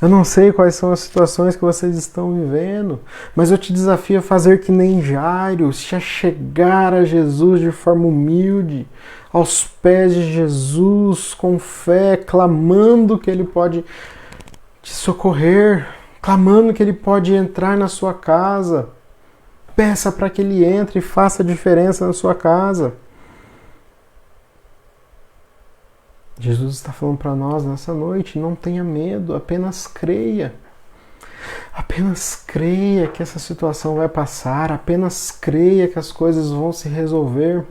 Eu não sei quais são as situações que vocês estão vivendo, mas eu te desafio a fazer que nem Jairo, se achegar a Jesus de forma humilde, aos pés de Jesus, com fé, clamando que Ele pode te socorrer, clamando que Ele pode entrar na sua casa. Peça para que Ele entre e faça a diferença na sua casa. Jesus está falando para nós nessa noite, não tenha medo, apenas creia. Apenas creia que essa situação vai passar, apenas creia que as coisas vão se resolver.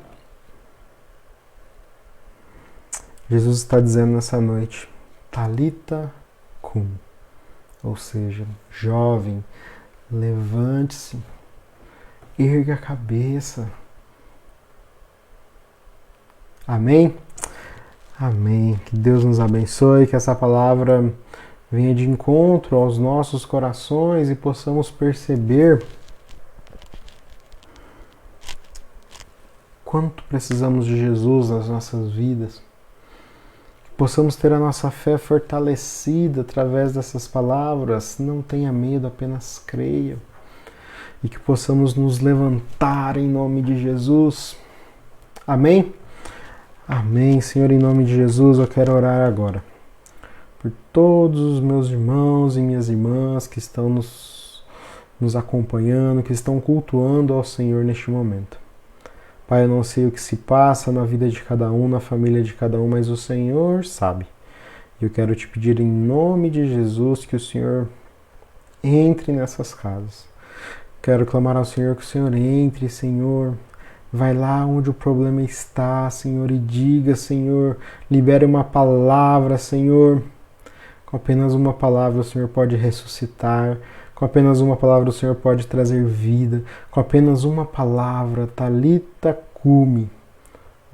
Jesus está dizendo nessa noite, Talita cumi, ou seja, jovem, levante-se, erga a cabeça. Amém? Amém. Que Deus nos abençoe, que essa palavra venha de encontro aos nossos corações e possamos perceber quanto precisamos de Jesus nas nossas vidas. Que possamos ter a nossa fé fortalecida através dessas palavras. Não tenha medo, apenas creia. E que possamos nos levantar em nome de Jesus. Amém? Amém, Senhor, em nome de Jesus, eu quero orar agora por todos os meus irmãos e minhas irmãs que estão nos acompanhando, que estão cultuando ao Senhor neste momento. Pai, eu não sei o que se passa na vida de cada um, na família de cada um, mas o Senhor sabe. E eu quero te pedir em nome de Jesus que o Senhor entre nessas casas. Quero clamar ao Senhor que o Senhor entre, Senhor. Vai lá onde o problema está, Senhor, e diga, Senhor, libere uma palavra, Senhor. Com apenas uma palavra o Senhor pode ressuscitar. Com apenas uma palavra o Senhor pode trazer vida. Com apenas uma palavra, Talita cumi,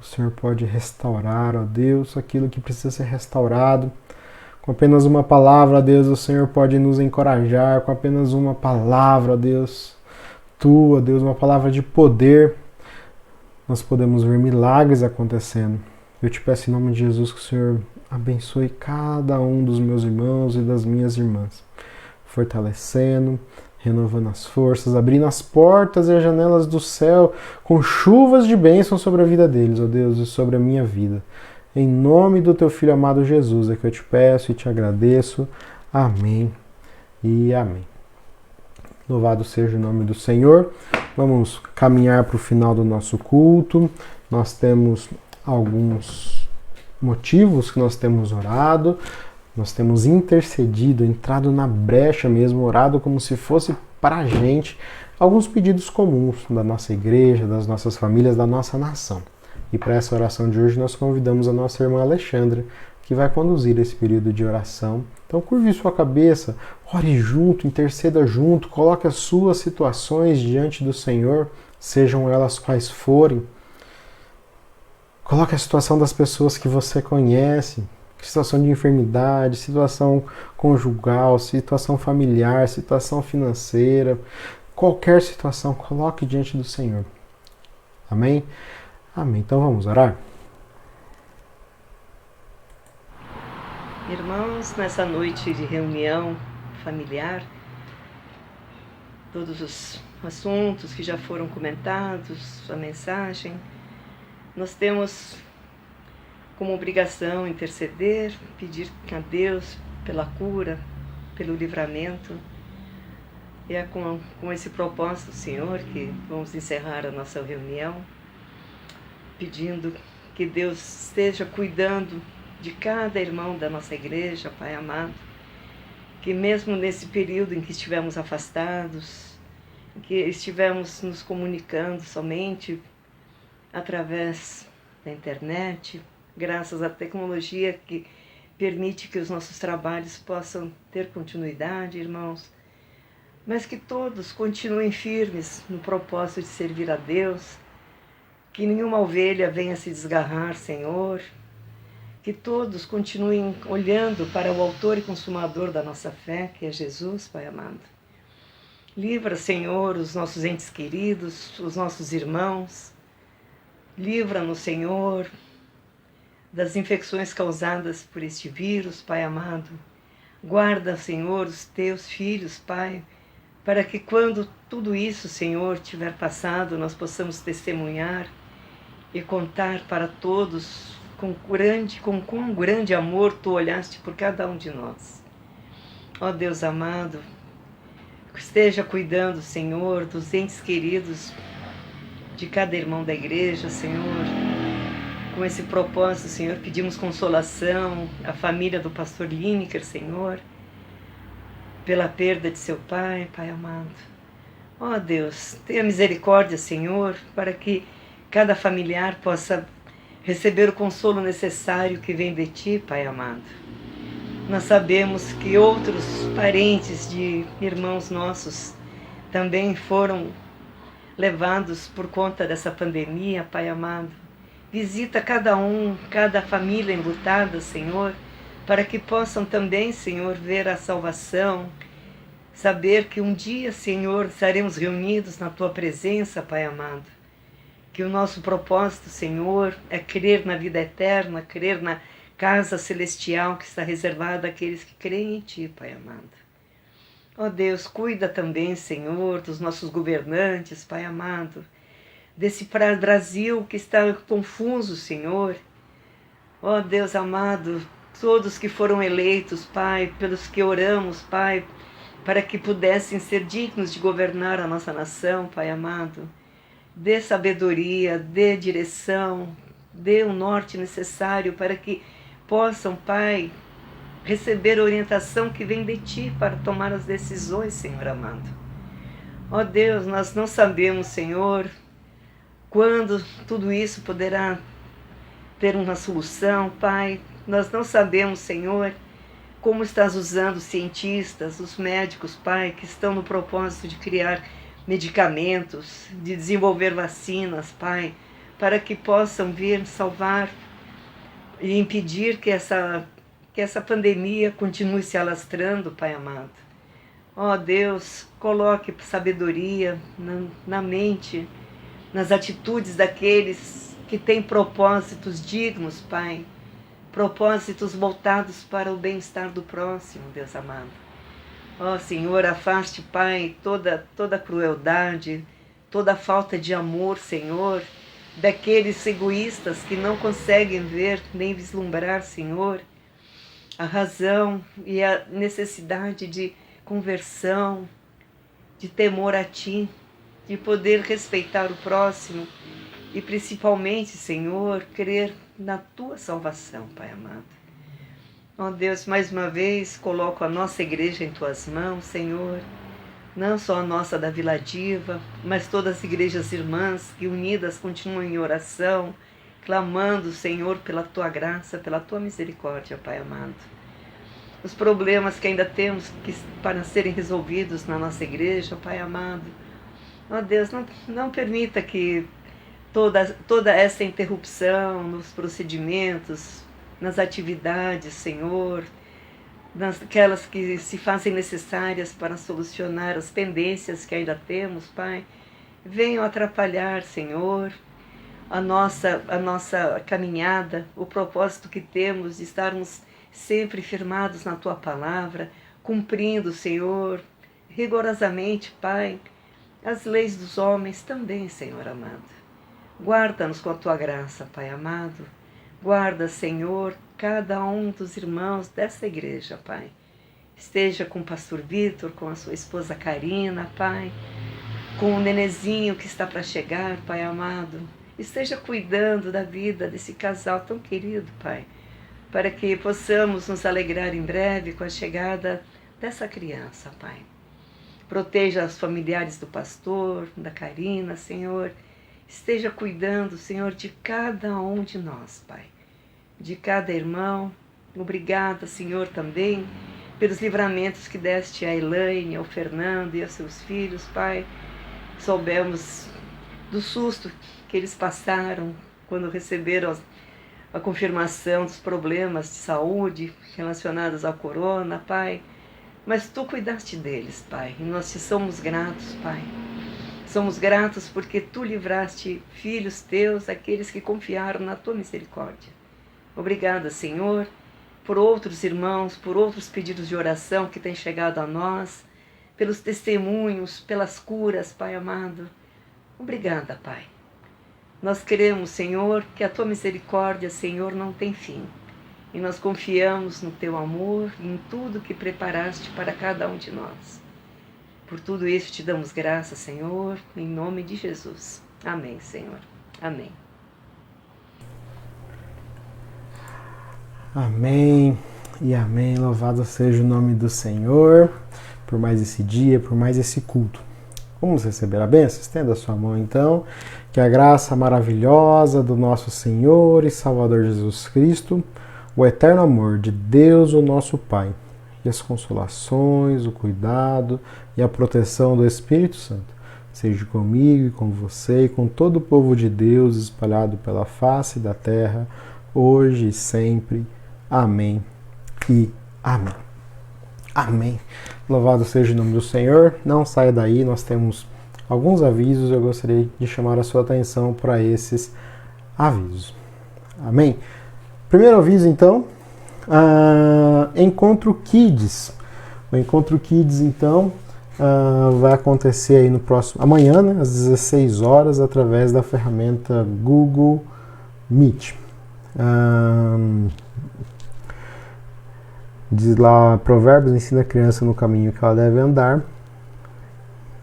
o Senhor pode restaurar, ó Deus, aquilo que precisa ser restaurado. Com apenas uma palavra, ó Deus, o Senhor pode nos encorajar. Com apenas uma palavra, ó Deus, tua, Deus, uma palavra de poder, nós podemos ver milagres acontecendo. Eu te peço em nome de Jesus que o Senhor abençoe cada um dos meus irmãos e das minhas irmãs, fortalecendo, renovando as forças, abrindo as portas e as janelas do céu com chuvas de bênção sobre a vida deles, ó Deus, e sobre a minha vida. Em nome do teu Filho amado Jesus é que eu te peço e te agradeço. Amém e amém. Louvado seja o nome do Senhor. Vamos caminhar para o final do nosso culto. Nós temos alguns motivos que nós temos orado. Nós temos intercedido, entrado na brecha mesmo, orado como se fosse para a gente. Alguns pedidos comuns da nossa igreja, das nossas famílias, da nossa nação. E para essa oração de hoje nós convidamos a nossa irmã Alexandra, que vai conduzir esse período de oração. Então curve sua cabeça, ore junto, interceda junto, coloque as suas situações diante do Senhor, sejam elas quais forem. Coloque a situação das pessoas que você conhece, situação de enfermidade, situação conjugal, situação familiar, situação financeira. qualquer situação, coloque diante do Senhor. Amém? Amém. Então vamos orar? Irmãos, nessa noite de reunião familiar, todos os assuntos que já foram comentados, a mensagem, nós temos como obrigação interceder, pedir a Deus pela cura, pelo livramento. E é com esse propósito, Senhor, que vamos encerrar a nossa reunião, pedindo que Deus esteja cuidando de cada irmão da nossa igreja, Pai amado, que mesmo nesse período em que estivemos afastados, em que estivemos nos comunicando somente através da internet, graças à tecnologia que permite que os nossos trabalhos possam ter continuidade, irmãos, mas que todos continuem firmes no propósito de servir a Deus, que nenhuma ovelha venha se desgarrar, Senhor, que todos continuem olhando para o autor e consumador da nossa fé, que é Jesus, Pai amado. Livra, Senhor, os nossos entes queridos, os nossos irmãos. Livra-nos, Senhor, das infecções causadas por este vírus, Pai amado. Guarda, Senhor, os teus filhos, Pai, para que quando tudo isso, Senhor, tiver passado, nós possamos testemunhar e contar para todos com quão grande amor Tu olhaste por cada um de nós. Ó Deus amado, esteja cuidando, Senhor, dos entes queridos de cada irmão da igreja, Senhor. Com esse propósito, Senhor, pedimos consolação à família do pastor Lineker, Senhor, pela perda de seu pai, Pai amado. Ó Deus, tenha misericórdia, Senhor, para que cada familiar possa receber o consolo necessário que vem de Ti, Pai amado. Nós sabemos que outros parentes de irmãos nossos também foram levados por conta dessa pandemia, Pai amado. Visita cada família enlutada, Senhor, para que possam também, Senhor, ver a salvação, saber que um dia, Senhor, estaremos reunidos na Tua presença, Pai amado. Que o nosso propósito, Senhor, é crer na vida eterna, crer na casa celestial que está reservada àqueles que creem em Ti, Pai amado. Ó Deus, cuida também, Senhor, dos nossos governantes, Pai amado, desse Brasil que está confuso, Senhor. Ó Deus amado, todos que foram eleitos, Pai, pelos que oramos, Pai, para que pudessem ser dignos de governar a nossa nação, Pai amado. Dê sabedoria, dê direção, dê o norte necessário para que possam, Pai, receber a orientação que vem de Ti para tomar as decisões, Senhor amado. Ó Deus, nós não sabemos, Senhor, quando tudo isso poderá ter uma solução, Pai. Nós não sabemos, Senhor, como estás usando os cientistas, os médicos, Pai, que estão no propósito de criar medicamentos, de desenvolver vacinas, Pai, para que possam vir salvar e impedir que essa pandemia continue se alastrando, Pai amado. Ó Deus, coloque sabedoria na mente, nas atitudes daqueles que têm propósitos dignos, Pai, propósitos voltados para o bem-estar do próximo, Deus amado. Ó Senhor, afaste, Pai, toda crueldade, toda falta de amor, Senhor, daqueles egoístas que não conseguem ver nem vislumbrar, Senhor, a razão e a necessidade de conversão, de temor a Ti, de poder respeitar o próximo e principalmente, Senhor, crer na Tua salvação, Pai amado. Ó Deus, mais uma vez coloco a nossa igreja em Tuas mãos, Senhor, não só a nossa da Vila Diva, mas todas as igrejas irmãs que unidas continuam em oração, clamando, Senhor, pela Tua graça, pela Tua misericórdia, Pai amado. Os problemas que ainda temos para serem resolvidos na nossa igreja, Pai amado. Ó Deus, não permita que toda essa interrupção nos procedimentos, nas atividades, Senhor, daquelas que se fazem necessárias para solucionar as pendências que ainda temos, Pai. Venham atrapalhar, Senhor, a nossa caminhada, o propósito que temos de estarmos sempre firmados na Tua Palavra, cumprindo, Senhor, rigorosamente, Pai, as leis dos homens também, Senhor amado. Guarda-nos com a Tua graça, Pai amado. Guarda, Senhor, cada um dos irmãos dessa igreja, Pai. Esteja com o pastor Vitor, com a sua esposa Karina, Pai, com o nenezinho que está para chegar, Pai amado. Esteja cuidando da vida desse casal tão querido, Pai, para que possamos nos alegrar em breve com a chegada dessa criança, Pai. Proteja os familiares do pastor, da Karina, Senhor. Esteja cuidando, Senhor, de cada um de nós, Pai. De cada irmão. Obrigada, Senhor, também pelos livramentos que deste a Elaine, ao Fernando e aos seus filhos, Pai. Soubemos do susto que eles passaram quando receberam a confirmação dos problemas de saúde relacionados à corona, Pai. Mas Tu cuidaste deles, Pai, e nós te somos gratos, Pai. Somos gratos porque Tu livraste filhos Teus, aqueles que confiaram na Tua misericórdia. Obrigada, Senhor, por outros irmãos, por outros pedidos de oração que têm chegado a nós, pelos testemunhos, pelas curas, Pai amado. Obrigada, Pai. Nós queremos, Senhor, que a Tua misericórdia, Senhor, não tem fim. E nós confiamos no Teu amor e em tudo que preparaste para cada um de nós. Por tudo isso te damos graças, Senhor, em nome de Jesus. Amém, Senhor. Amém. Amém e amém. Louvado seja o nome do Senhor por mais esse dia, por mais esse culto. Vamos receber a bênção? Estenda a sua mão, então. Que a graça maravilhosa do nosso Senhor e Salvador Jesus Cristo, o eterno amor de Deus, o nosso Pai, e as consolações, o cuidado e a proteção do Espírito Santo seja comigo e com você e com todo o povo de Deus espalhado pela face da terra, hoje e sempre. Amém e amém. Amém. Louvado seja o nome do Senhor. Não saia daí, nós temos alguns avisos. Eu gostaria de chamar a sua atenção para esses avisos. Amém. Primeiro aviso, então, Encontro Kids. O Encontro Kids, então, vai acontecer aí no próximo amanhã, né, às 16 horas, através da ferramenta Google Meet. Diz lá, Provérbios ensina a criança no caminho que ela deve andar,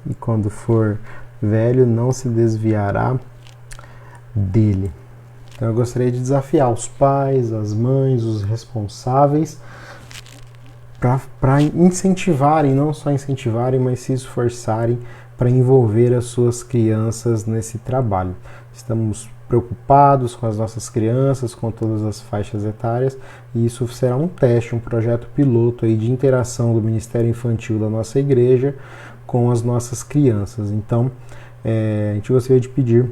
e quando for velho não se desviará dele. Então eu gostaria de desafiar os pais, as mães, os responsáveis para incentivarem, não só incentivarem, mas se esforçarem para envolver as suas crianças nesse trabalho. Estamos preocupados com as nossas crianças, com todas as faixas etárias, e isso será um teste, um projeto piloto aí de interação do Ministério Infantil da nossa igreja com as nossas crianças. Então, a gente gostaria de pedir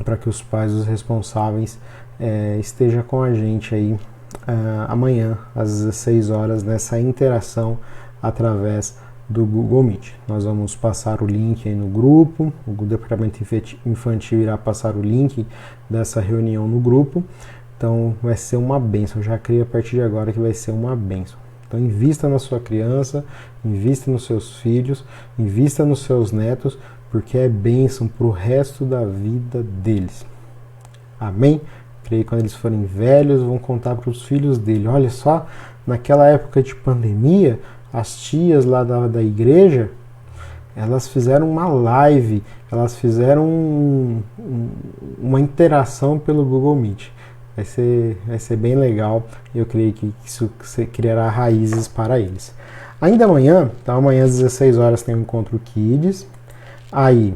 para que os pais, os responsáveis, estejam com a gente aí amanhã, às 16 horas, nessa interação através do Google Meet. Nós vamos passar o link aí no grupo, o Departamento Infantil irá passar o link dessa reunião no grupo, então vai ser uma bênção. Eu já creio a partir de agora que vai ser uma bênção. Então invista na sua criança, invista nos seus filhos, invista nos seus netos, porque é bênção para o resto da vida deles. Amém? Creio que quando eles forem velhos, vão contar para os filhos dele. Olha só, naquela época de pandemia, as tias lá da igreja, elas fizeram uma live, elas fizeram uma interação pelo Google Meet. Vai ser bem legal, e eu creio que isso criará raízes para eles. Ainda amanhã, então amanhã às 16 horas tem o Encontro Kids. Aí,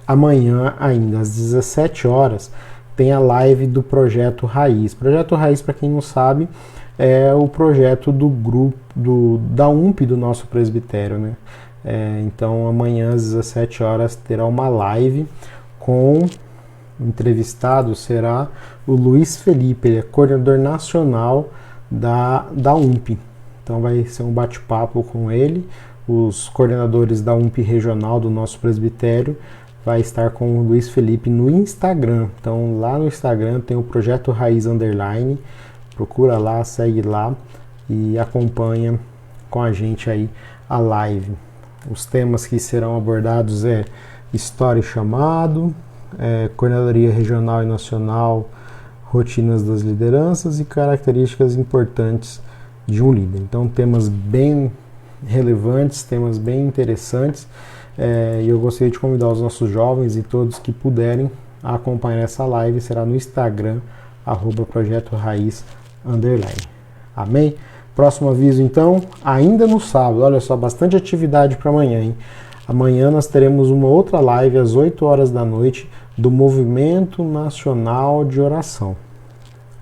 amanhã ainda às 17 horas tem a live do Projeto Raiz. Projeto Raiz, para quem não sabe, é o projeto do grupo da UMP do nosso presbitério, né? Então amanhã às 17 horas terá uma live com o entrevistado, será o Luiz Felipe, ele é coordenador nacional da UMP. Então vai ser um bate-papo com ele. Os coordenadores da UMP regional do nosso presbitério vai estar com o Luiz Felipe no Instagram. Então lá no Instagram tem o Projeto Raiz Underline. Procura lá, segue lá e acompanha com a gente aí a live. Os temas que serão abordados é História e Chamado, Coordenadoria Regional e Nacional, Rotinas das Lideranças e Características Importantes de um Líder. Então temas bem relevantes, temas bem interessantes, e eu gostaria de convidar os nossos jovens e todos que puderem a acompanhar essa live. Será no Instagram, @Projeto Raiz Underline. Amém? Próximo aviso então, ainda no sábado, olha só, bastante atividade para amanhã, hein? Amanhã nós teremos uma outra live às 8 horas da noite do Movimento Nacional de Oração.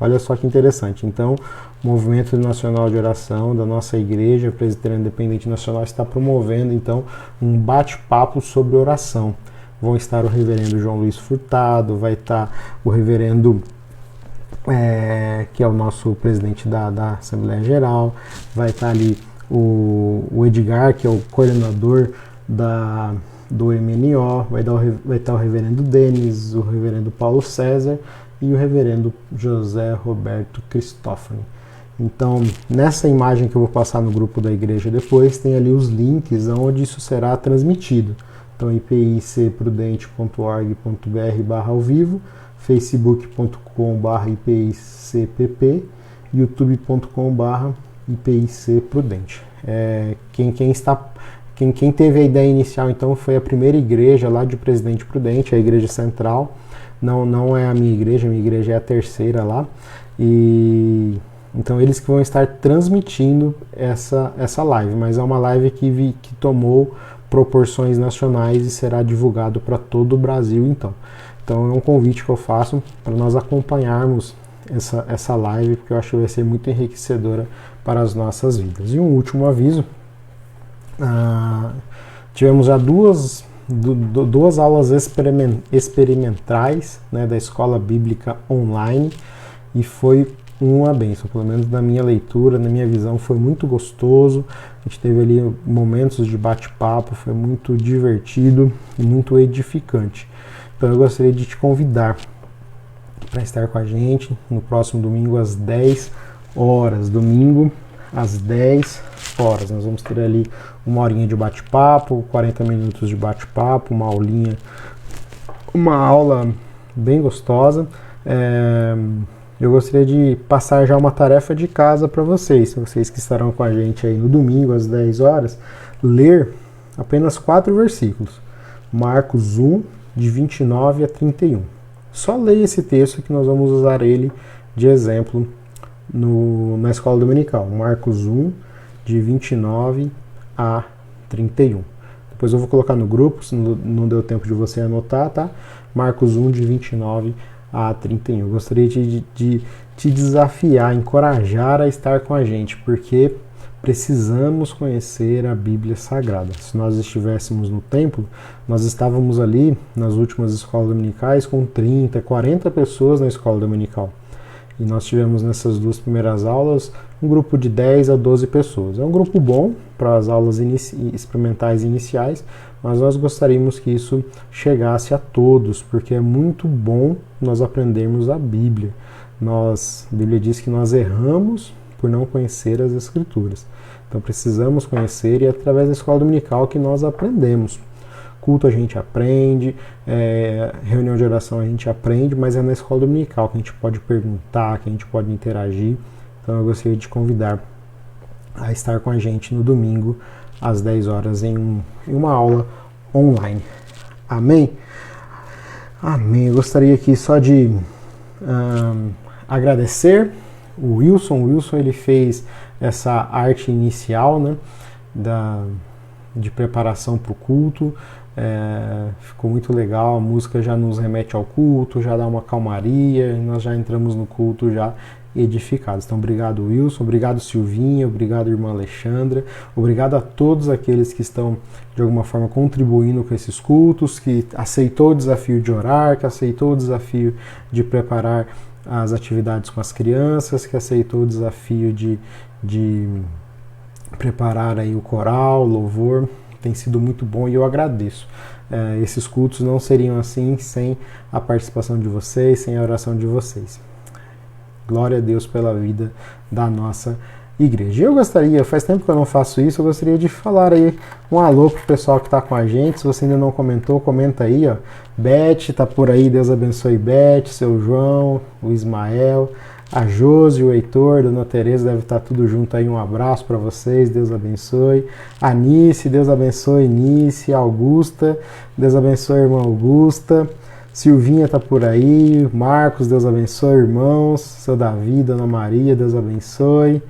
Olha só que interessante. Então, o Movimento Nacional de Oração da nossa Igreja Presbiteriana Independente Nacional está promovendo, então, um bate-papo sobre oração. Vão estar o reverendo João Luiz Furtado, vai estar o reverendo, que é o nosso presidente da Assembleia Geral, vai estar ali o Edgar, que é o coordenador do MNO, vai estar o reverendo Denis, o reverendo Paulo César e o reverendo José Roberto Cristófani. Então, nessa imagem que eu vou passar no grupo da igreja depois, tem ali os links onde isso será transmitido. Então, ipicprudente.org.br/ao-vivo, facebook.com/ipicpp, youtube.com/ipicprudente. Quem teve a ideia inicial, então, foi a primeira igreja lá de Presidente Prudente, a igreja central. Não é a minha igreja é a terceira lá. E então eles que vão estar transmitindo essa live, mas é uma live que tomou proporções nacionais e será divulgado para todo o Brasil, então. Então é um convite que eu faço para nós acompanharmos essa live, porque eu acho que vai ser muito enriquecedora para as nossas vidas. E um último aviso, tivemos já duas aulas experimentais, né, da Escola Bíblica Online, e foi uma bênção, pelo menos na minha leitura, na minha visão, foi muito gostoso. A gente teve ali momentos de bate-papo, foi muito divertido e muito edificante. Então eu gostaria de te convidar para estar com a gente no próximo domingo às 10 horas. Domingo às 10 horas. Nós vamos ter ali uma horinha de bate-papo, 40 minutos de bate-papo, uma aula bem gostosa. Eu gostaria de passar já uma tarefa de casa para vocês que estarão com a gente aí no domingo às 10 horas, ler apenas 4 versículos. Marcos 1, de 29 a 31. Só leia esse texto que nós vamos usar ele de exemplo na escola dominical. Marcos 1, de 29 a 31. Depois eu vou colocar no grupo, se não deu tempo de você anotar, tá? Marcos 1, de 29 a 31. Eu gostaria de te desafiar, encorajar a estar com a gente, porque precisamos conhecer a Bíblia Sagrada. Se nós estivéssemos no templo, nós estávamos ali nas últimas escolas dominicais com 30, 40 pessoas na escola dominical. E nós tivemos nessas 2 primeiras aulas um grupo de 10 a 12 pessoas. É um grupo bom para as aulas experimentais iniciais, mas nós gostaríamos que isso chegasse a todos, porque é muito bom nós aprendermos a Bíblia. A Bíblia diz que nós erramos por não conhecer as Escrituras. Então precisamos conhecer, e é através da escola dominical que nós aprendemos. Culto a gente aprende, reunião de oração a gente aprende, mas é na escola dominical que a gente pode perguntar, que a gente pode interagir. Então eu gostaria de te convidar a estar com a gente no domingo às 10 horas em uma aula online. Amém? Amém. Eu gostaria aqui só de agradecer o Wilson. O Wilson, ele fez essa arte inicial, né, de preparação para o culto. Ficou muito legal, a música já nos remete ao culto, já dá uma calmaria, e nós já entramos no culto já edificados. Então, obrigado, Wilson, obrigado, Silvinha, obrigado, irmã Alexandra, obrigado a todos aqueles que estão, de alguma forma, contribuindo com esses cultos, que aceitou o desafio de orar, que aceitou o desafio de preparar as atividades com as crianças, que aceitou o desafio de preparar aí o coral, o louvor, tem sido muito bom e eu agradeço. Esses cultos não seriam assim sem a participação de vocês, sem a oração de vocês. Glória a Deus pela vida da nossa igreja. Eu gostaria, faz tempo que eu não faço isso, eu gostaria de falar aí um alô pro pessoal que está com a gente. Se você ainda não comentou, comenta aí, ó. Beth tá por aí, Deus abençoe Beth, seu João, o Ismael, a Josi, o Heitor, Dona Tereza, deve estar tudo junto aí. Um abraço para vocês, Deus abençoe. A Nice, Deus abençoe Nice. Augusta, Deus abençoe irmã Augusta. Silvinha tá por aí. Marcos, Deus abençoe irmãos. Seu Davi, Dona Maria, Deus abençoe.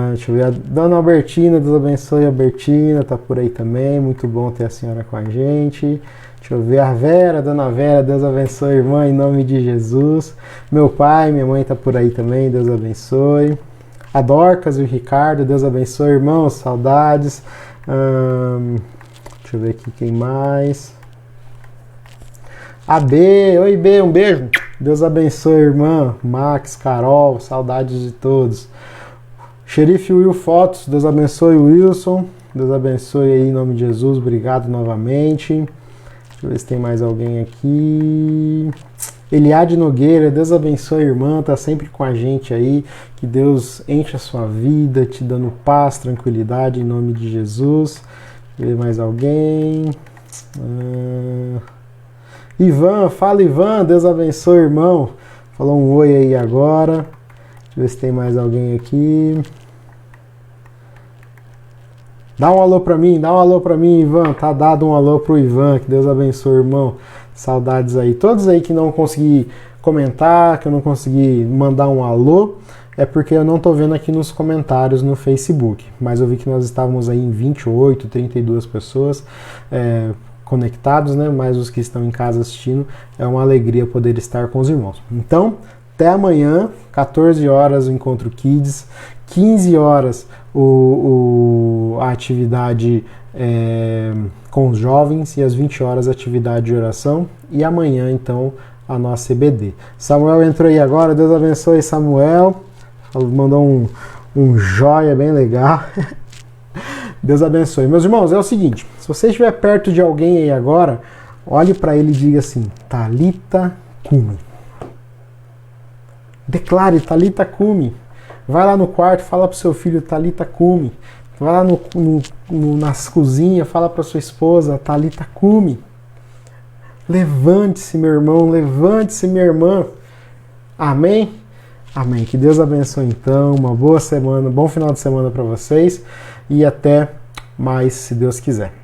Deixa eu ver, a Dona Albertina, Deus abençoe a Albertina, tá por aí também. Muito bom ter a senhora com a gente. Deixa eu ver, a Vera, Dona Vera, Deus abençoe, irmã, em nome de Jesus. Meu pai, minha mãe tá por aí também, Deus abençoe. A Dorcas e o Ricardo, Deus abençoe, irmãos, saudades. Deixa eu ver aqui quem mais. A B, oi B, um beijo. Deus abençoe, irmã. Max, Carol, saudades de todos. Xerife Will Fotos, Deus abençoe, Wilson. Deus abençoe aí em nome de Jesus, obrigado novamente. Deixa eu ver se tem mais alguém aqui. Eliade Nogueira, Deus abençoe, irmã, tá sempre com a gente aí. Que Deus enche a sua vida, te dando paz, tranquilidade, em nome de Jesus. Deixa eu ver mais alguém. Ivan, fala Ivan, Deus abençoe, irmão. Falou um oi aí agora. Deixa eu ver se tem mais alguém aqui. Dá um alô pra mim, Ivan. Tá dado um alô pro Ivan, que Deus abençoe, irmão. Saudades aí. Todos aí que não consegui comentar, que eu não consegui mandar um alô, é porque eu não tô vendo aqui nos comentários no Facebook. Mas eu vi que nós estávamos aí em 28, 32 pessoas conectados, né? Mas os que estão em casa assistindo, é uma alegria poder estar com os irmãos. Então, até amanhã, 14 horas o Encontro Kids, 15 horas a atividade com os jovens e às 20 horas a atividade de oração e amanhã então a nossa EBD. Samuel entrou aí agora, Deus abençoe Samuel, mandou um joia bem legal. Deus abençoe. Meus irmãos, é o seguinte, se você estiver perto de alguém aí agora, olhe para ele e diga assim, Talita Cumi. Declare, Talita Cumi. Vai lá no quarto, fala pro seu filho, Talita Cumi. Vai lá nas cozinhas, fala pra sua esposa, Talita Cumi. Levante-se, meu irmão, levante-se, minha irmã. Amém? Amém. Que Deus abençoe então, uma boa semana, bom final de semana para vocês e até mais, se Deus quiser.